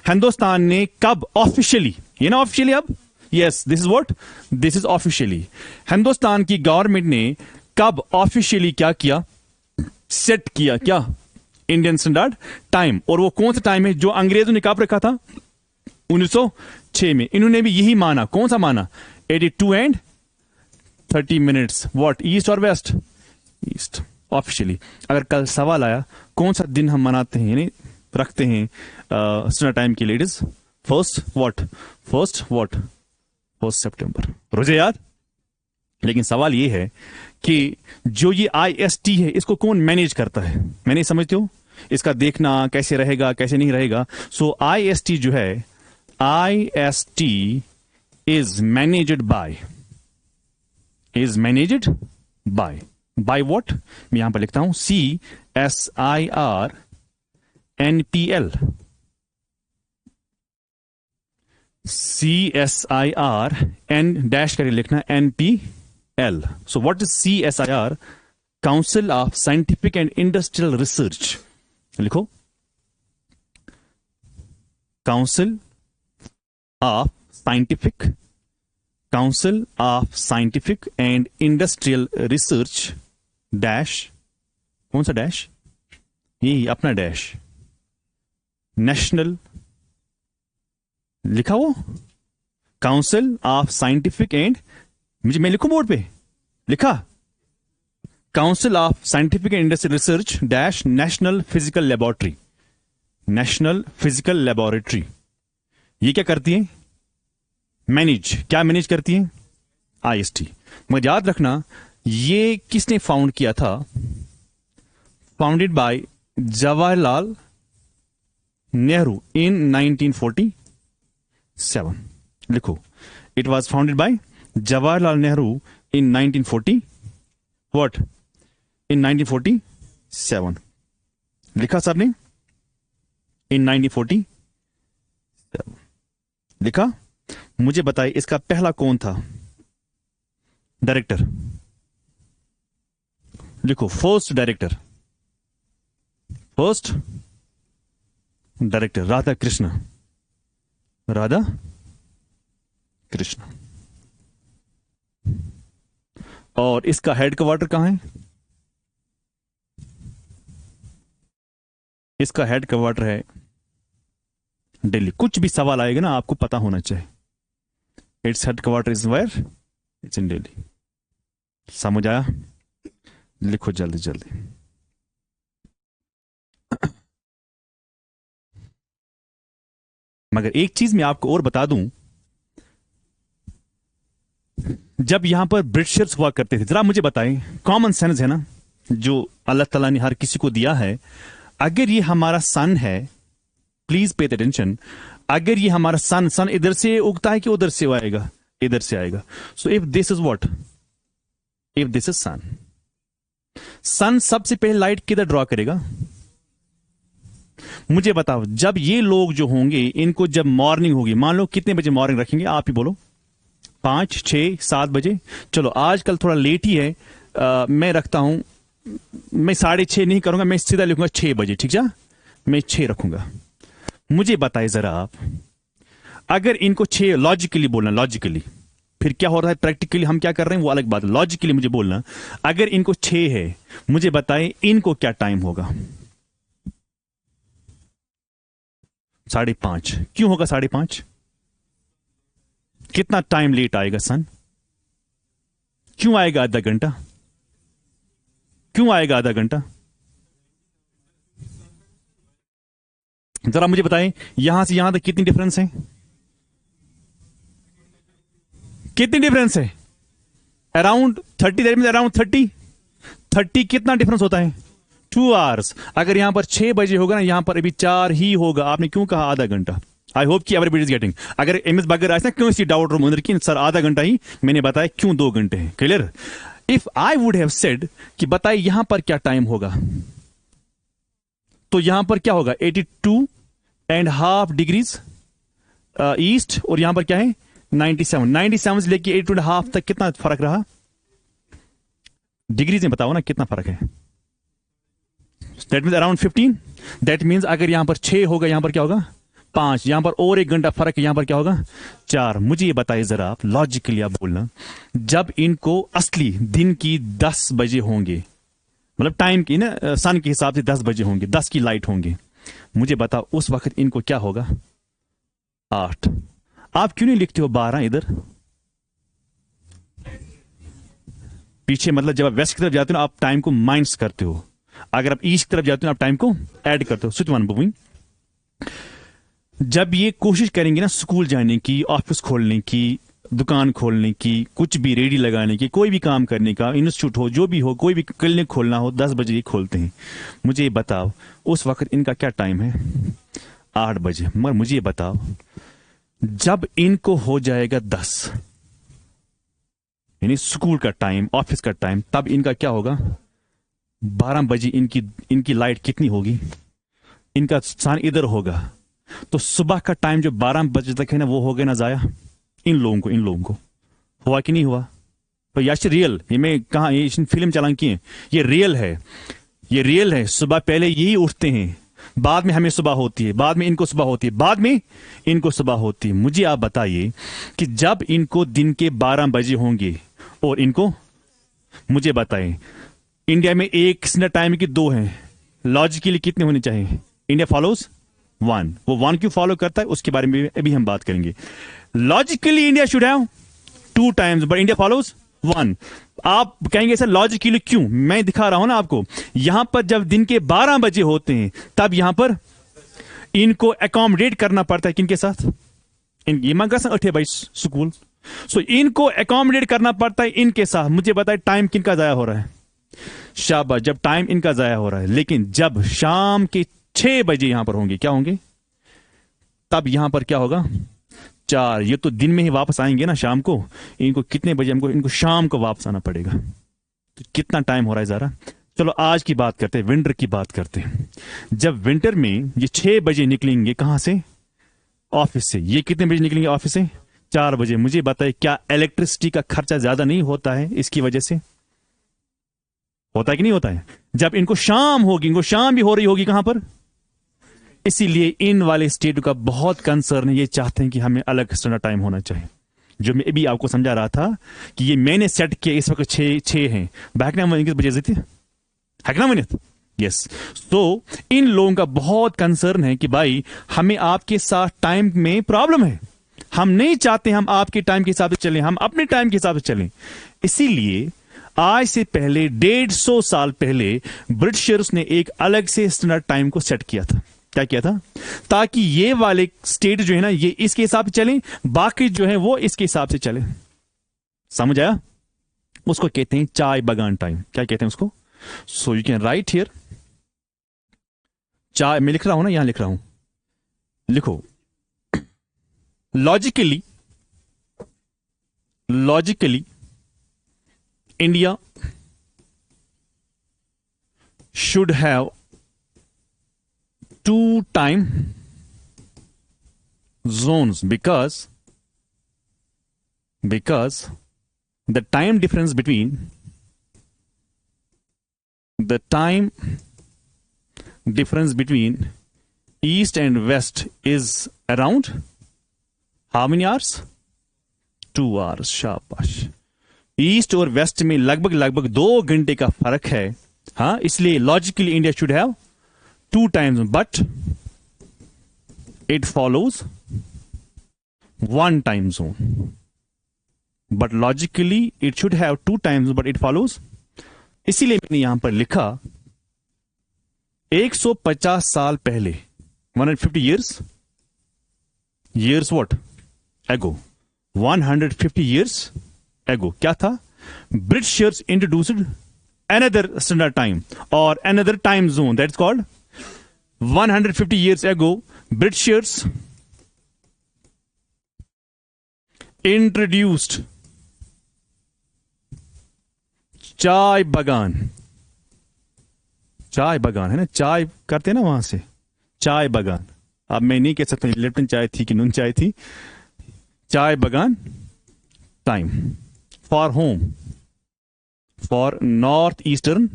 हिंदुस्तान ने कब ऑफिशियली, ये ना ऑफिशियली, अब yes this is what, this is officially, Hindustan की गवर्नमेंट ने कब ऑफिशियली क्या किया? सेट किया क्या? Indian standard time. और वो कौन सा टाइम है जो अंग्रेजों ने कब रखा था? 1906 में। इन्होंने भी यही माना। कौन सा माना? 82 एंड 30 मिनट्स व्हाट, ईस्ट और वेस्ट? East, officially. अगर कल सवाल आया कौन सा दिन हम मनाते हैं, यानी रखते हैं स्टैंडर्ड टाइम के लिए, इट इज फर्स्ट व्हाट 1 सितंबर, रोजे याद। लेकिन सवाल यह है कि जो ये IST है इसको कौन मैनेज करता है, मैंने समझते हो इसका देखना कैसे रहेगा कैसे नहीं रहेगा। सो IST जो है, IST is managed by what, मैं यहां पर लिखता हूं CSIR NPL, CSIR N dash करके लिखना NPL। So what is CSIR? Council of scientific and industrial research, लिखो council of scientific and industrial research dash, कौन सा डैश, यही अपना डैश, नेशनल, लिखा वो काउंसिल ऑफ साइंटिफिक एंड, मैं लिखूं बोर्ड पे, लिखा council of scientific and industrial research dash national physical laboratory. ये क्या करती है? क्या मैनेज करती है? IST। मगर याद रखना ये किसने फाउंड किया था? Founded by Jawaharlal Nehru in 1947। लिखो, it was founded by Jawaharlal Nehru in 1940 what, in 1947। लिखा सबने? इन 1947 लिखा। मुझे बताइए इसका पहला कौन था डायरेक्टर? लिखो, फर्स्ट डायरेक्टर राधा कृष्ण। और इसका हेड क्वार्टर कहां है? इसका हेड क्वार्टर है दिल्ली। कुछ भी सवाल आएगा ना आपको पता होना चाहिए। It's headquarter is where? It's in Delhi. समझ आया? लिखो जल्दी जल्दी। मगर एक चीज मैं आपको और बता दूं, जब यहां पर ब्रिटिशर्स हुआ करते थे, जरा मुझे बताएं, कॉमन सेंस है ना जो अल्लाह ताला ने हर किसी को दिया है, अगर ये हमारा सन है, प्लीज पे अटेंशन, अगर ये हमारा सन इधर से उगता है कि उधर से आएगा? इधर से आएगा। So if this is what, if this is sun सबसे पहले लाइट किधर ड्रॉ करेगा? मुझे बताओ, जब ये लोग जो होंगे इनको जब मॉर्निंग होगी, मान लो कितने बजे मॉर्निंग रखेंगे आप ही बोलो, 5, 6, 7 बजे। चलो आजकल थोड़ा लेट ही है, मैं रखता हूं, मैं 6:30 नहीं करूंगा, मैं सीधा लिखूंगा 6 बजे, ठीक है? मैं 6 रखूंगा। मुझे बताइए जरा आप, अगर इनको 6 लॉजिकली बोलना, लॉजिकली, फिर क्या हो रहा है प्रैक्टिकली हम क्या कर रहे हैं वो अलग बात है। लॉजिकली मुझे बोलना, अगर इनको 6 है, मुझे बताएं इनको क्या टाइम होगा? 5:30। क्यों होगा 5:30? कितना टाइम लेट आएगा सन? क्यों आएगा आधा घंटा? क्यों आएगा आधा घंटा? जरा मुझे बताएं, यहां से यहां तक कितनी डिफरेंस है? कितनी डिफरेंस है? अराउंड 30, दैट मींस अराउंड 30 कितना डिफरेंस होता है? 2 आवर्स। अगर यहां पर 6 बजे होगा ना, यहां पर अभी 4 ही होगा। आपने क्यों कहा आधा घंटा? आई होप कि एवरीबॉडी इज गेटिंग। अगर MS बगर आए ना, क्यों इसी डाउट रूम अंदर की सर आधा घंटा ही, मैंने बताया क्यों 2 घंटे हैं। Clear? If I would have said कि बताइए यहां पर क्या टाइम होगा, तो यहां पर क्या होगा? 82.5 डिग्रीज ईस्ट, और यहां पर क्या है? 97 से लेके 82.5 तक कितना फर्क रहा? डिग्रीज में बताओ ना कितना फर्क है? That mean around 15। That means अगर यहां पर 6 होगा, यहां पर क्या होगा? 5। यहां पर और 1 घंटा फर्क है, यहां पर क्या होगा? 4। मुझे ये बताइए जरा आप, लॉजिकली आप बोलना, जब इनको असली दिन की 10 बजे होंगे, मतलब टाइम की ना, सन के हिसाब से 10 बजे होंगे, 10 की लाइट होंगे, मुझे बताओ उस वक्त इनको क्या होगा? 8। आप क्यों नहीं लिखते हो 12 इधर पीछे? मतलब जब आप वेस्ट की तरफ जाते हो ना, आप टाइम को माइनस करते हो। अगर आप ईस्ट की तरफ जाते हो, आप टाइम को ऐड करते हो। Switch one moving. जब ये कोशिश करेंगे ना स्कूल जाने की, ऑफिस खोलने की, दुकान खोलने की, कुछ भी रेडी लगाने की, कोई भी काम करने का, इंस्टीट्यूट हो, जो भी हो, कोई भी क्लिनिक खोलना हो, 10 बजे ही खोलते हैं। मुझे ये बताओ उस वक्त इनका क्या टाइम है? 8 बजे। मगर मुझे ये बताओ जब इनको हो जाएगा 10, यानी स्कूल का टाइम, ऑफिस का टाइम, तब इनका क्या होगा? 12 बजे इनकी लाइट कितनी होगी? इनका स्थान इधर होगा। तो सुबह का टाइम जो 12 बजे तक है ना, वो हो गया ना जाया इन लोगों को। हुआ कि नहीं हुआ? तो यार रियल, ये मैं कहा, ये फिल्म चलान की है, ये रियल है, ये रियल है। सुबह पहले यही उठते हैं, बाद में हमें सुबह होती है, बाद में इनको सुबह होती है, बाद में इनको सुबह होती है। मुझे आप बताइए कि जब इनको दिन के 12 बजे होंगे और इनको, मुझे बताएं इंडिया में एक टाइम की 2 हैं, लॉजिकली कितने होने चाहिए? India follows 1। वो 1 क्यों फॉलो करता है उसके बारे में अभी हम बात करेंगे। Logically India should have 2 times but India follows 1। आप कहेंगे सर लॉजिकली क्यों? मैं दिखा रहा हूं ना आपको। यहां पर जब दिन के 12 बजे होते हैं तब यहां पर इनको अकोमोडेट करना पड़ता है किनके साथ? ये मैं कह अठे भाई स्कूल, सो इनको अकोमोडेट करना पड़ता है इनके साथ। मुझे बताए टाइम किनका जाया हो रहा है? शाबाश, जब टाइम इनका जाया हो रहा है। लेकिन जब शाम के 6 बजे यहां पर होंगे, क्या होंगे? तब यहां पर क्या होगा? 4। ये तो दिन में ही वापस आएंगे ना शाम को। इनको कितने बजे इनको शाम को वापस आना पड़ेगा। तो कितना टाइम हो रहा है जरा? चलो आज की बात करते हैं, विंटर की बात करते हैं। जब विंटर में ये 6 बजे निकलेंगे कहां से? ऑफिस से। ये कितने बजे निकलेंगे ऑफिस से? 4 बजे। मुझे बताइए क्या इलेक्ट्रिसिटी का खर्चा ज्यादा नहीं होता है इसकी वजह से? होता है कि नहीं होता है? जब इनको शाम होगी, इनको शाम भी हो रही होगी कहां पर? इसीलिए इन वाले स्टेट का बहुत कंसर्न है, ये चाहते हैं कि हमें अलग स्टैंडर्ड टाइम होना चाहिए। जो मैं अभी आपको समझा रहा था कि ये मैंने सेट किया, इस वक्त 6 हैं, बैकना किस बजे थी हैकना मिनट। यस, तो इन लोगों का बहुत कंसर्न है कि भाई हमें आपके साथ टाइम में प्रॉब्लम है, हम नहीं चाहते हम आपके टाइम के हिसाब से चलें, हम अपने टाइम के हिसाब से चलें। इसीलिए आज से पहले 150 साल पहले ब्रिटिशर्स ने एक अलग से स्टैंडर्ड टाइम को सेट किया था। क्या किया था? ताकि ये वाले स्टेट जो है ना, ये इसके हिसाब से चलें, बाकी जो है वो इसके हिसाब से चले। समझ आया? उसको कहते हैं चाय बगान टाइम। क्या कहते हैं उसको? So you can write here चाय, मैं लिख रहा हूं ना, यहां लिख रहा हूं, लिखो logically India should have 2 time zones because the time difference between east and west is around how many hours? 2 hours। शाबाश। ईस्ट और वेस्ट में लगभग 2 घंटे का फर्क है। हाँ, इसलिए logically India should have 2 times but it follows 1 time zone. But logically it should have 2 times but it follows, इसीलिए मैंने यहां पर लिखा 150 साल पहले, 150 years what ago, 150 years ago क्या था? Britishers introduced another standard time or another time zone that's called 150 years ago Britishers introduced चाय बगान है ना, चाय करते हैं ना वहां से, चाय बगान। अब मैं नहीं कह सकता लिप्टन चाय थी कि नून चाय थी। चाय बगान time for home, for north eastern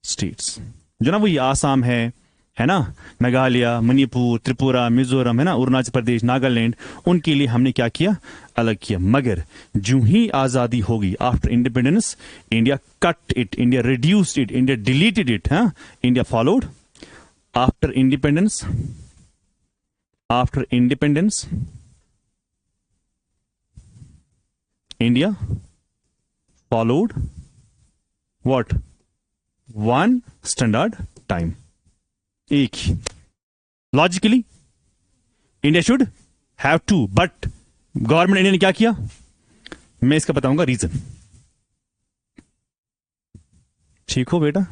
states, जो ना वही आसाम है ना, मेघालय, मणिपुर, त्रिपुरा, मिजोरम है ना, अरुणाचल प्रदेश, नागालैंड, उनके लिए हमने क्या किया? अलग किया। मगर जो ही आजादी होगी after independence, India cut it, India reduced it, India deleted it. हाँ, India followed after independence, India followed what? 1 standard time, एक ही। Logically India should have 2 but government India ने क्या किया? मैं इसका बताऊंगा रीजन। ठीक हो बेटा?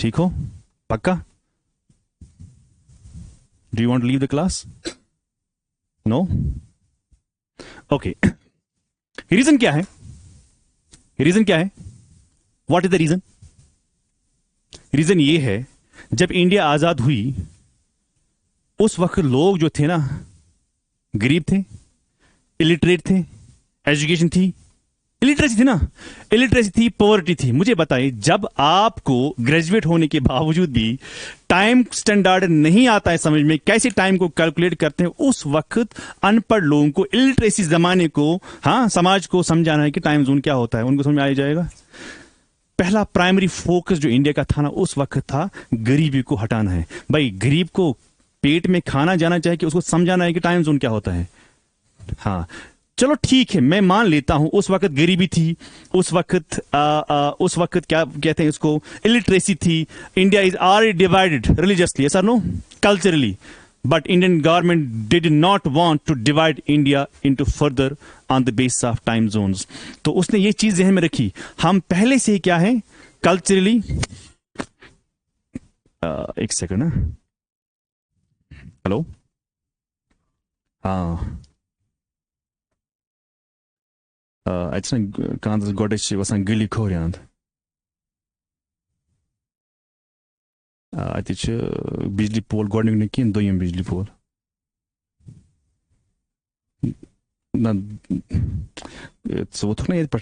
ठीक हो? पक्का? Do you want to leave the class? No? Okay. Reason क्या है? रीजन क्या है? What is the reason? Reason ये है, जब इंडिया आजाद हुई उस वक्त लोग जो थे ना, गरीब थे, इलिटरेट थे, एजुकेशन थी, इलिटरेसी थी ना, इलिटरेसी थी, पॉवर्टी थी। मुझे बताइए, जब आपको ग्रेजुएट होने के बावजूद भी टाइम स्टैंडर्ड नहीं आता है समझ में, कैसे टाइम को कैलकुलेट करते हैं, उस वक्त अनपढ़ लोगों को, इलिटरेसी जमाने को, हाँ, समाज को समझाना है कि टाइम जोन क्या होता है, उनको समझ में आ जाएगा। पहला प्राइमरी फोकस जो इंडिया का था ना उस वक्त था, गरीबी को हटाना है। भाई, गरीब को पेट में खाना जाना चाहिए कि उसको समझाना है कि टाइम जोन क्या होता है। हाँ, चलो ठीक है, मैं मान लेता हूं उस वक्त गरीबी थी, उस वक्त क्या कहते हैं उसको, इलिटरेसी थी। India is already divided religiously, yes और no, culturally, but Indian government did not want to divide India into further on the basis of time zones. तो उसने ये चीज ध्यान में रखी, हम पहले से ही क्या है, कल्चरली, एक सेकंड ना, हेलो, हाँ, अच्छा कहाँ गोटे वसान गली खोरियान अत बिजली पोल गोडनिक न कहें दोयम बिजली पोल ना वोथुक ना ये पे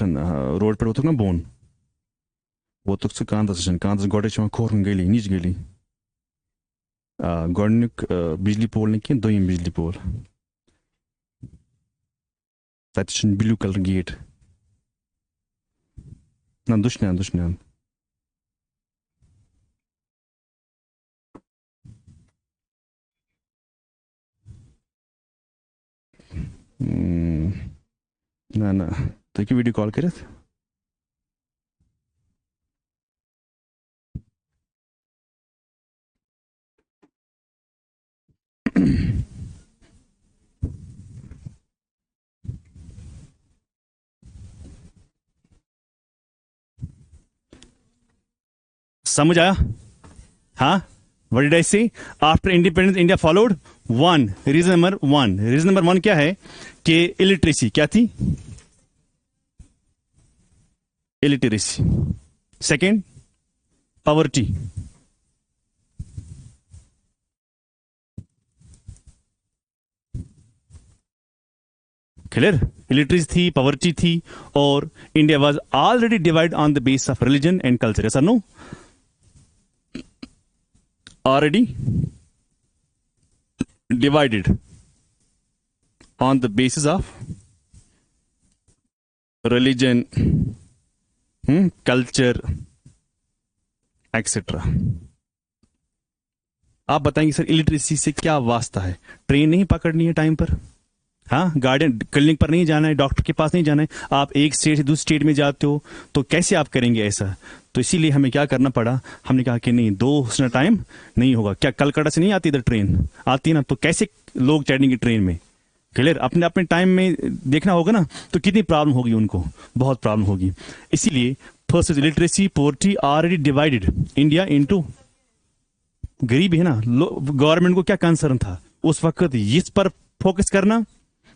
रोड पे वोथुक ना बोन वोथुक सह कांदस गोटे खोरन गली नीच गली गोडनिक बिजली पोल न कहें दोयम बिजली पोल तत ब्लू कलर गेट ना दुश्मन ना तुम वीडियो कॉल कर समझ आया? हाँ, what did I say? After independence India followed one, reason number one क्या है कि इलिटरेसी क्या थी, illiteracy. Second, poverty. Clear? Illiteracy थी, पॉवर्टी थी, और India was already divide on the base of religion and culture, yes और no? already divided on the basis of religion, culture, etc. आप बताएंगे सर इलिटरेसी से क्या वास्ता है? ट्रेन नहीं पकड़नी है टाइम पर, हाँ, गार्डियन क्लिनिक पर नहीं जाना है, डॉक्टर के पास नहीं जाना है, आप एक स्टेट से दूसरे स्टेट में जाते हो, तो कैसे आप करेंगे ऐसा? तो इसीलिए हमें क्या करना पड़ा, हमने कहा कि नहीं, 2 घंटा टाइम नहीं होगा। क्या कलकत्ता से नहीं आती इधर ट्रेन? आती है ना, तो कैसे लोग चढ़ेंगे ट्रेन में? क्लियर? अपने अपने टाइम में देखना होगा ना, तो कितनी प्रॉब्लम होगी उनको, बहुत प्रॉब्लम होगी। इसीलिए first is literacy, poverty already divided India into, गरीब है ना, गवर्नमेंट को क्या कंसर्न था उस वक्त, इस पर फोकस करना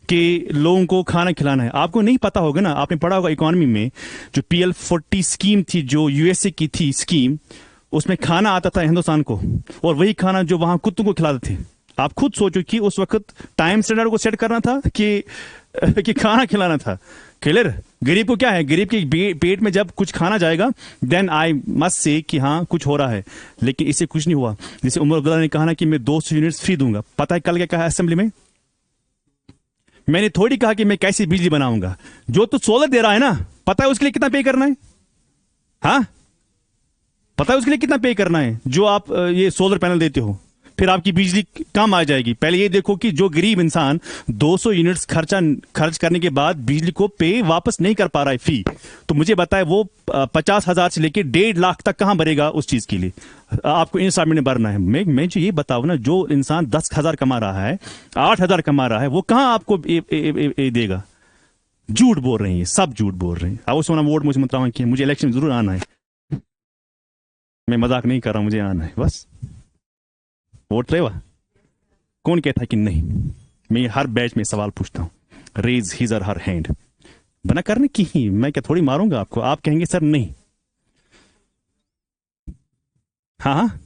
कि लोगों को खाना खिलाना है। आपको नहीं पता होगा ना, आपने पढ़ा होगा इकोनॉमी में, जो PL40 स्कीम थी, जो यूएसए की थी स्कीम, उसमें खाना आता था हिंदुस्तान को, और वही खाना जो वहां कुत्तों को खिलाते थे। आप खुद सोचो कि उस वक्त टाइम स्टैंडर्ड को सेट करना था कि खाना खिलाना था। क्लियर? गरीब को क्या है, गरीब के पेट में जब कुछ खाना जाएगा, देन आई मस्ट से कि हाँ कुछ हो रहा है, लेकिन इससे कुछ नहीं हुआ। जैसे उमर अब्दुल्ला ने कहा ना कि मैं 200 यूनिट्स फ्री दूंगा, पता है कल क्या कहा असेंबली में? मैंने थोड़ी कहा कि मैं कैसे बिजली बनाऊंगा, जो तो सोलर दे रहा है ना, पता है उसके लिए कितना पे करना है? हाँ, पता है उसके लिए कितना पे करना है? जो आप ये सोलर पैनल देते हो, फिर आपकी बिजली कम आ जाएगी। पहले ये देखो कि जो गरीब इंसान 200 यूनिट्स खर्च करने के बाद बिजली को पे वापस नहीं कर पा रहा है फी, तो मुझे बताए वो 50,000 से लेके 1.5 लाख तक कहां भरेगा उस चीज के लिए? आपको इंस्टॉलमेंट में भरना है। मैं जो ये बताऊं ना, जो इंसान 10,000 कमा रहा है, 8,000 कमा रहा है, वो कहां आपको देगा? झूठ बोल रहे हैं, सब झूठ बोल रहे हैं। अब उसमें वोट मुझे मत कि मुझे इलेक्शन जरूर आना है, मैं मजाक नहीं कर रहा हूं, मुझे आना है बस। वोट रहे वह कौन कहता है कि नहीं? मैं हर बैच में सवाल पूछता हूं, रेज हिज और हर हैंड, बना करने की ही। मैं क्या थोड़ी मारूंगा आपको, आप कहेंगे सर नहीं। हाँ हाँ,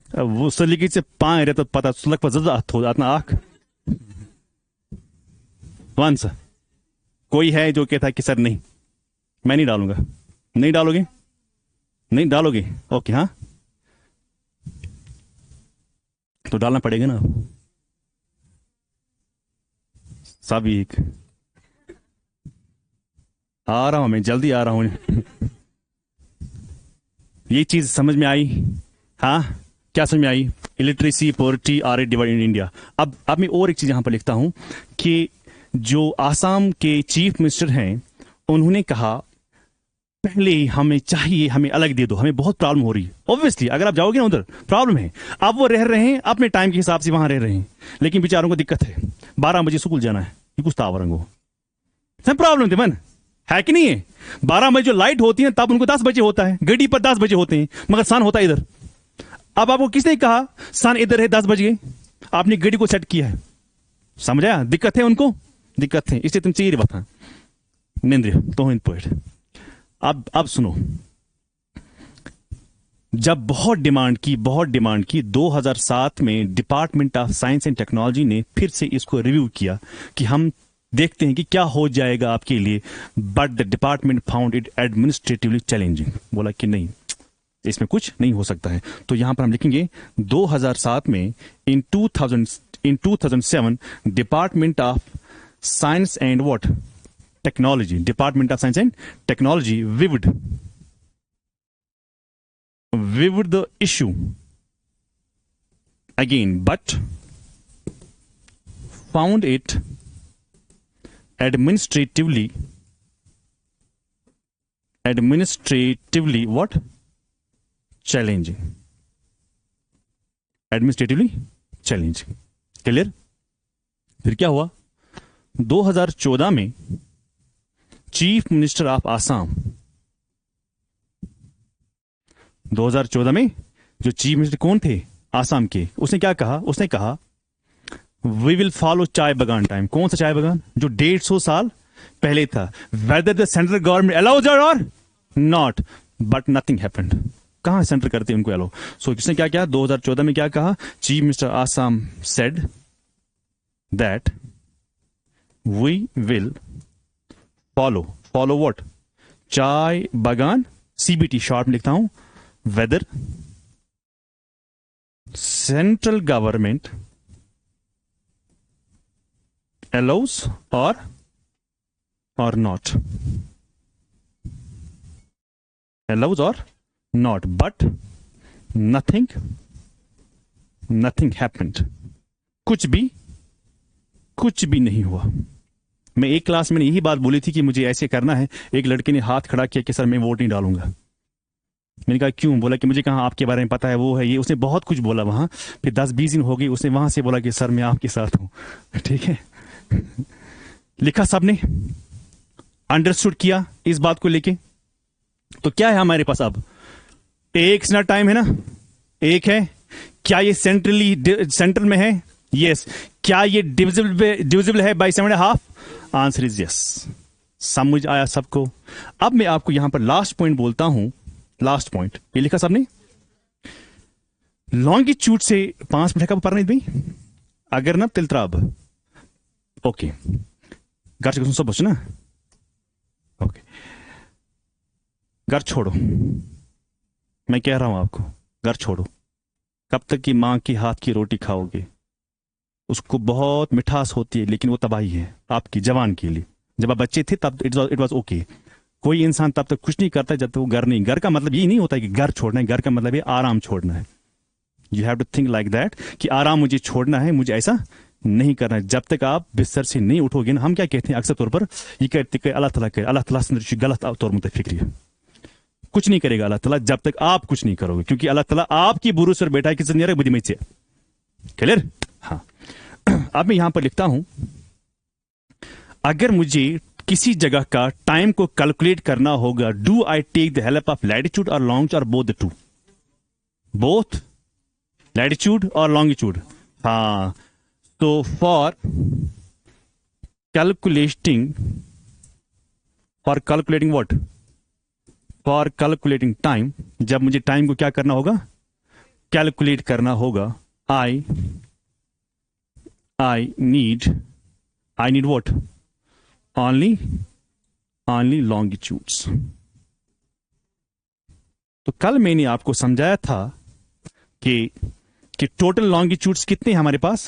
अब वो सलीके से पाए रहे तो पता सुलग पर ज्यादा हो जाता आंख वंस। कोई है जो कहता है कि सर नहीं मैं नहीं डालूंगा? नहीं डालोगे? नहीं डालोगे? ओके, हाँ तो डालना पड़ेगा ना सब। एक आ रहा हूं मैं, जल्दी आ रहा हूं। ये चीज समझ में आई? हाँ, क्या समझ में आई? Illiteracy poverty are a divide in India. अब मैं और एक चीज यहां पर लिखता हूं कि जो आसाम के चीफ मिनिस्टर हैं उन्होंने कहा पहले हमें चाहिए, हमें अलग दे दो, हमें बहुत प्रॉब्लम हो रही है। ऑब्वियसली अगर आप जाओगे ना उधर प्रॉब्लम है। अब वो रह रहे हैं अपने टाइम के हिसाब से वहां रह रहे हैं, लेकिन बेचारों को दिक्कत है, 12 बजे स्कूल जाना है, ये कुछ तावरंगो सब प्रॉब्लम थे मन है कि नहीं है? 12 बजे जो लाइट होती है तब उनको 10 बजे होता है, गड्डी पर 10 बजे होते हैं, मगर सन होता है इधर। अब आपको किसने कहा सन इधर है 10 बजे? आपने गड्डी को सेट किया है, समझा? दिक्कत है उनको, दिक्कत है, इसलिए तुम चाहिए बता नेन्द्रिय तो पोइट। अब सुनो, जब बहुत डिमांड की 2007 में department of science and technology ने फिर से इसको रिव्यू किया कि हम देखते हैं कि क्या हो जाएगा आपके लिए, but the department found it administratively challenging. बोला कि नहीं इसमें कुछ नहीं हो सकता है। तो यहां पर हम लिखेंगे 2007 में इन 2007 department of science and what technology, department of science and technology viewed the issue again but found it administratively what challenging, administratively challenging। Clear? फिर क्या हुआ 2014 में चीफ मिनिस्टर ऑफ आसाम, 2014 में जो चीफ मिनिस्टर कौन थे आसाम के, उसने क्या कहा? उसने कहा वी विल फॉलो चाय बगान टाइम। कौन सा चाय बगान? जो 150 साल पहले था। Whether the central government allows और नॉट, बट नथिंग हैपेंड। कहां सेंटर करते हैं उनको अलाउ? सो किसने क्या किया 2014 में? क्या कहा chief minister Assam said that we will follow what चाय बगान, सीबीटी शॉर्ट में लिखता हूं, whether central government allows or not, allows or not, but nothing happened। कुछ भी नहीं हुआ। मैं एक क्लास में यही बात बोली थी कि मुझे ऐसे करना है, एक लड़के ने हाथ खड़ा किया कि सर मैं वोट नहीं डालूंगा। मैंने कहा क्यों? बोला कि मुझे कहा आपके बारे में पता है, वो है ये, उसने बहुत कुछ बोला वहां। फिर 10-20 दिन हो गई, उसने वहां से बोला कि सर मैं आपके साथ हूं। ठीक है, लिखा सबने, अंडरस्टूड किया इस बात को लेके। तो क्या है हमारे पास अब? एक ना टाइम है ना, एक है। क्या ये सेंट्रल में है? यस। क्या ये डिविजिबल है बाई 7.5? Answer is yes. समझ आया सबको? अब मैं आपको यहां पर लास्ट पॉइंट बोलता हूं। लास्ट पॉइंट ये लिखा सबने, लॉन्गिट्यूड से 5 मिनट का पर भाई अगर ना तिलत्राब। ओके, घर से सब बच ना। ओके, घर छोड़ो, मैं कह रहा हूं आपको, घर छोड़ो। कब तक की मां की हाथ की रोटी खाओगे? उसको बहुत मिठास होती है, लेकिन वो तबाही है आपकी जवान के लिए। जब आप बच्चे थे तब इट वॉज ओके। कोई इंसान तब तक कुछ नहीं करता जब तक वो घर नहीं। घर का मतलब ये नहीं होता कि घर छोड़ना है, घर का मतलब है आराम छोड़ना है। You have to think like that कि आराम मुझे छोड़ना है, मुझे ऐसा नहीं करना है। जब तक आप बिस्तर से नहीं उठोगे ना, हम क्या कहते हैं अक्सर तौर पर, ये कहते हैं अल्लाह ताला अल्लाह ताला से गलत तौर मुतफिक्री है। कुछ नहीं करेगा अल्लाह ताला जब तक आप कुछ नहीं करोगे, क्योंकि अल्लाह ताला आपकी बुरुस पर बैठा है, किसी नहीं बुद्धि में से। क्लियर? हाँ। अब मैं यहां पर लिखता हूं, अगर मुझे किसी जगह का टाइम को कैलकुलेट करना होगा, do I take the help of latitude और लॉन्गिट्यूड और both the two? Both, latitude और लॉन्गिट्यूड। हाँ, तो for calculating what? For calculating time, जब मुझे टाइम को क्या करना होगा, कैलकुलेट करना होगा, I need what? Only longitudes. तो कल मैंने आपको समझाया था कि टोटल लॉन्गिट्यूड्स कितने हैं हमारे पास?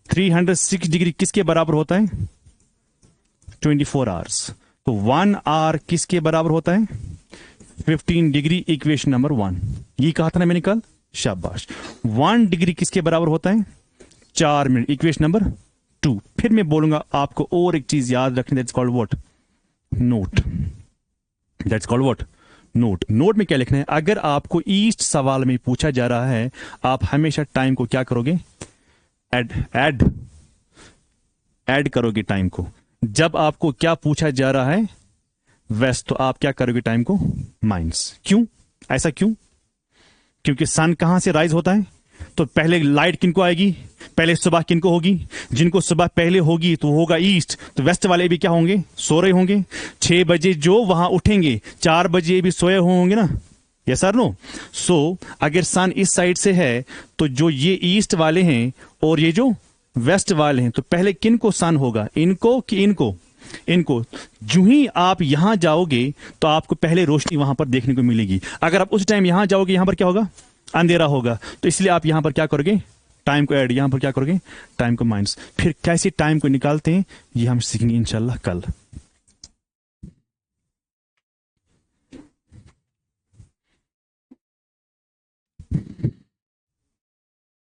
306 डिग्री किसके बराबर होता है? 24 आवर्स। तो 1 आवर किसके बराबर होता है? 15 डिग्री। इक्वेशन नंबर 1 ये कहा था ना मैंने कल, शाबाश। 1 डिग्री किसके बराबर होता है? 4 मिनट। Equation number 2। फिर मैं बोलूंगा आपको और एक चीज याद रखनी, that's called what? Note. That's called what? Note. Note में क्या लिखना है? अगर आपको ईस्ट सवाल में पूछा जा रहा है, आप हमेशा टाइम को क्या करोगे? ऐड करोगे टाइम को। जब आपको क्या पूछा जा रहा है? वेस्ट, तो आप क्या करोगे? टाइम को माइनस। क्यों? ऐसा क्यों? क्योंकि सन कहां से राइज होता है? तो पहले लाइट किनको आएगी? पहले सुबह किनको होगी? जिनको सुबह पहले होगी तो होगा ईस्ट, तो वेस्ट वाले भी क्या होंगे? सो रहे होंगे। 6 बजे जो वहां उठेंगे, 4 बजे भी सोए होंगे ना? Yes sir, no? सो अगर सन इस साइड से है तो जो ये ईस्ट वाले हैं और ये जो वेस्ट वाले हैं, तो पहले किनको सन होगा? इनको कि इनको? इनको। जो ही आप यहां जाओगे तो आपको पहले रोशनी वहां पर देखने को मिलेगी। अगर आप उस टाइम यहां जाओगे, यहां पर क्या होगा? अंधेरा होगा। तो इसलिए आप यहां पर क्या करोगे? टाइम को ऐड। यहां पर क्या करोगे? टाइम को माइनस। फिर कैसे टाइम को निकालते हैं ये हम सीखेंगे इंशाल्लाह कल।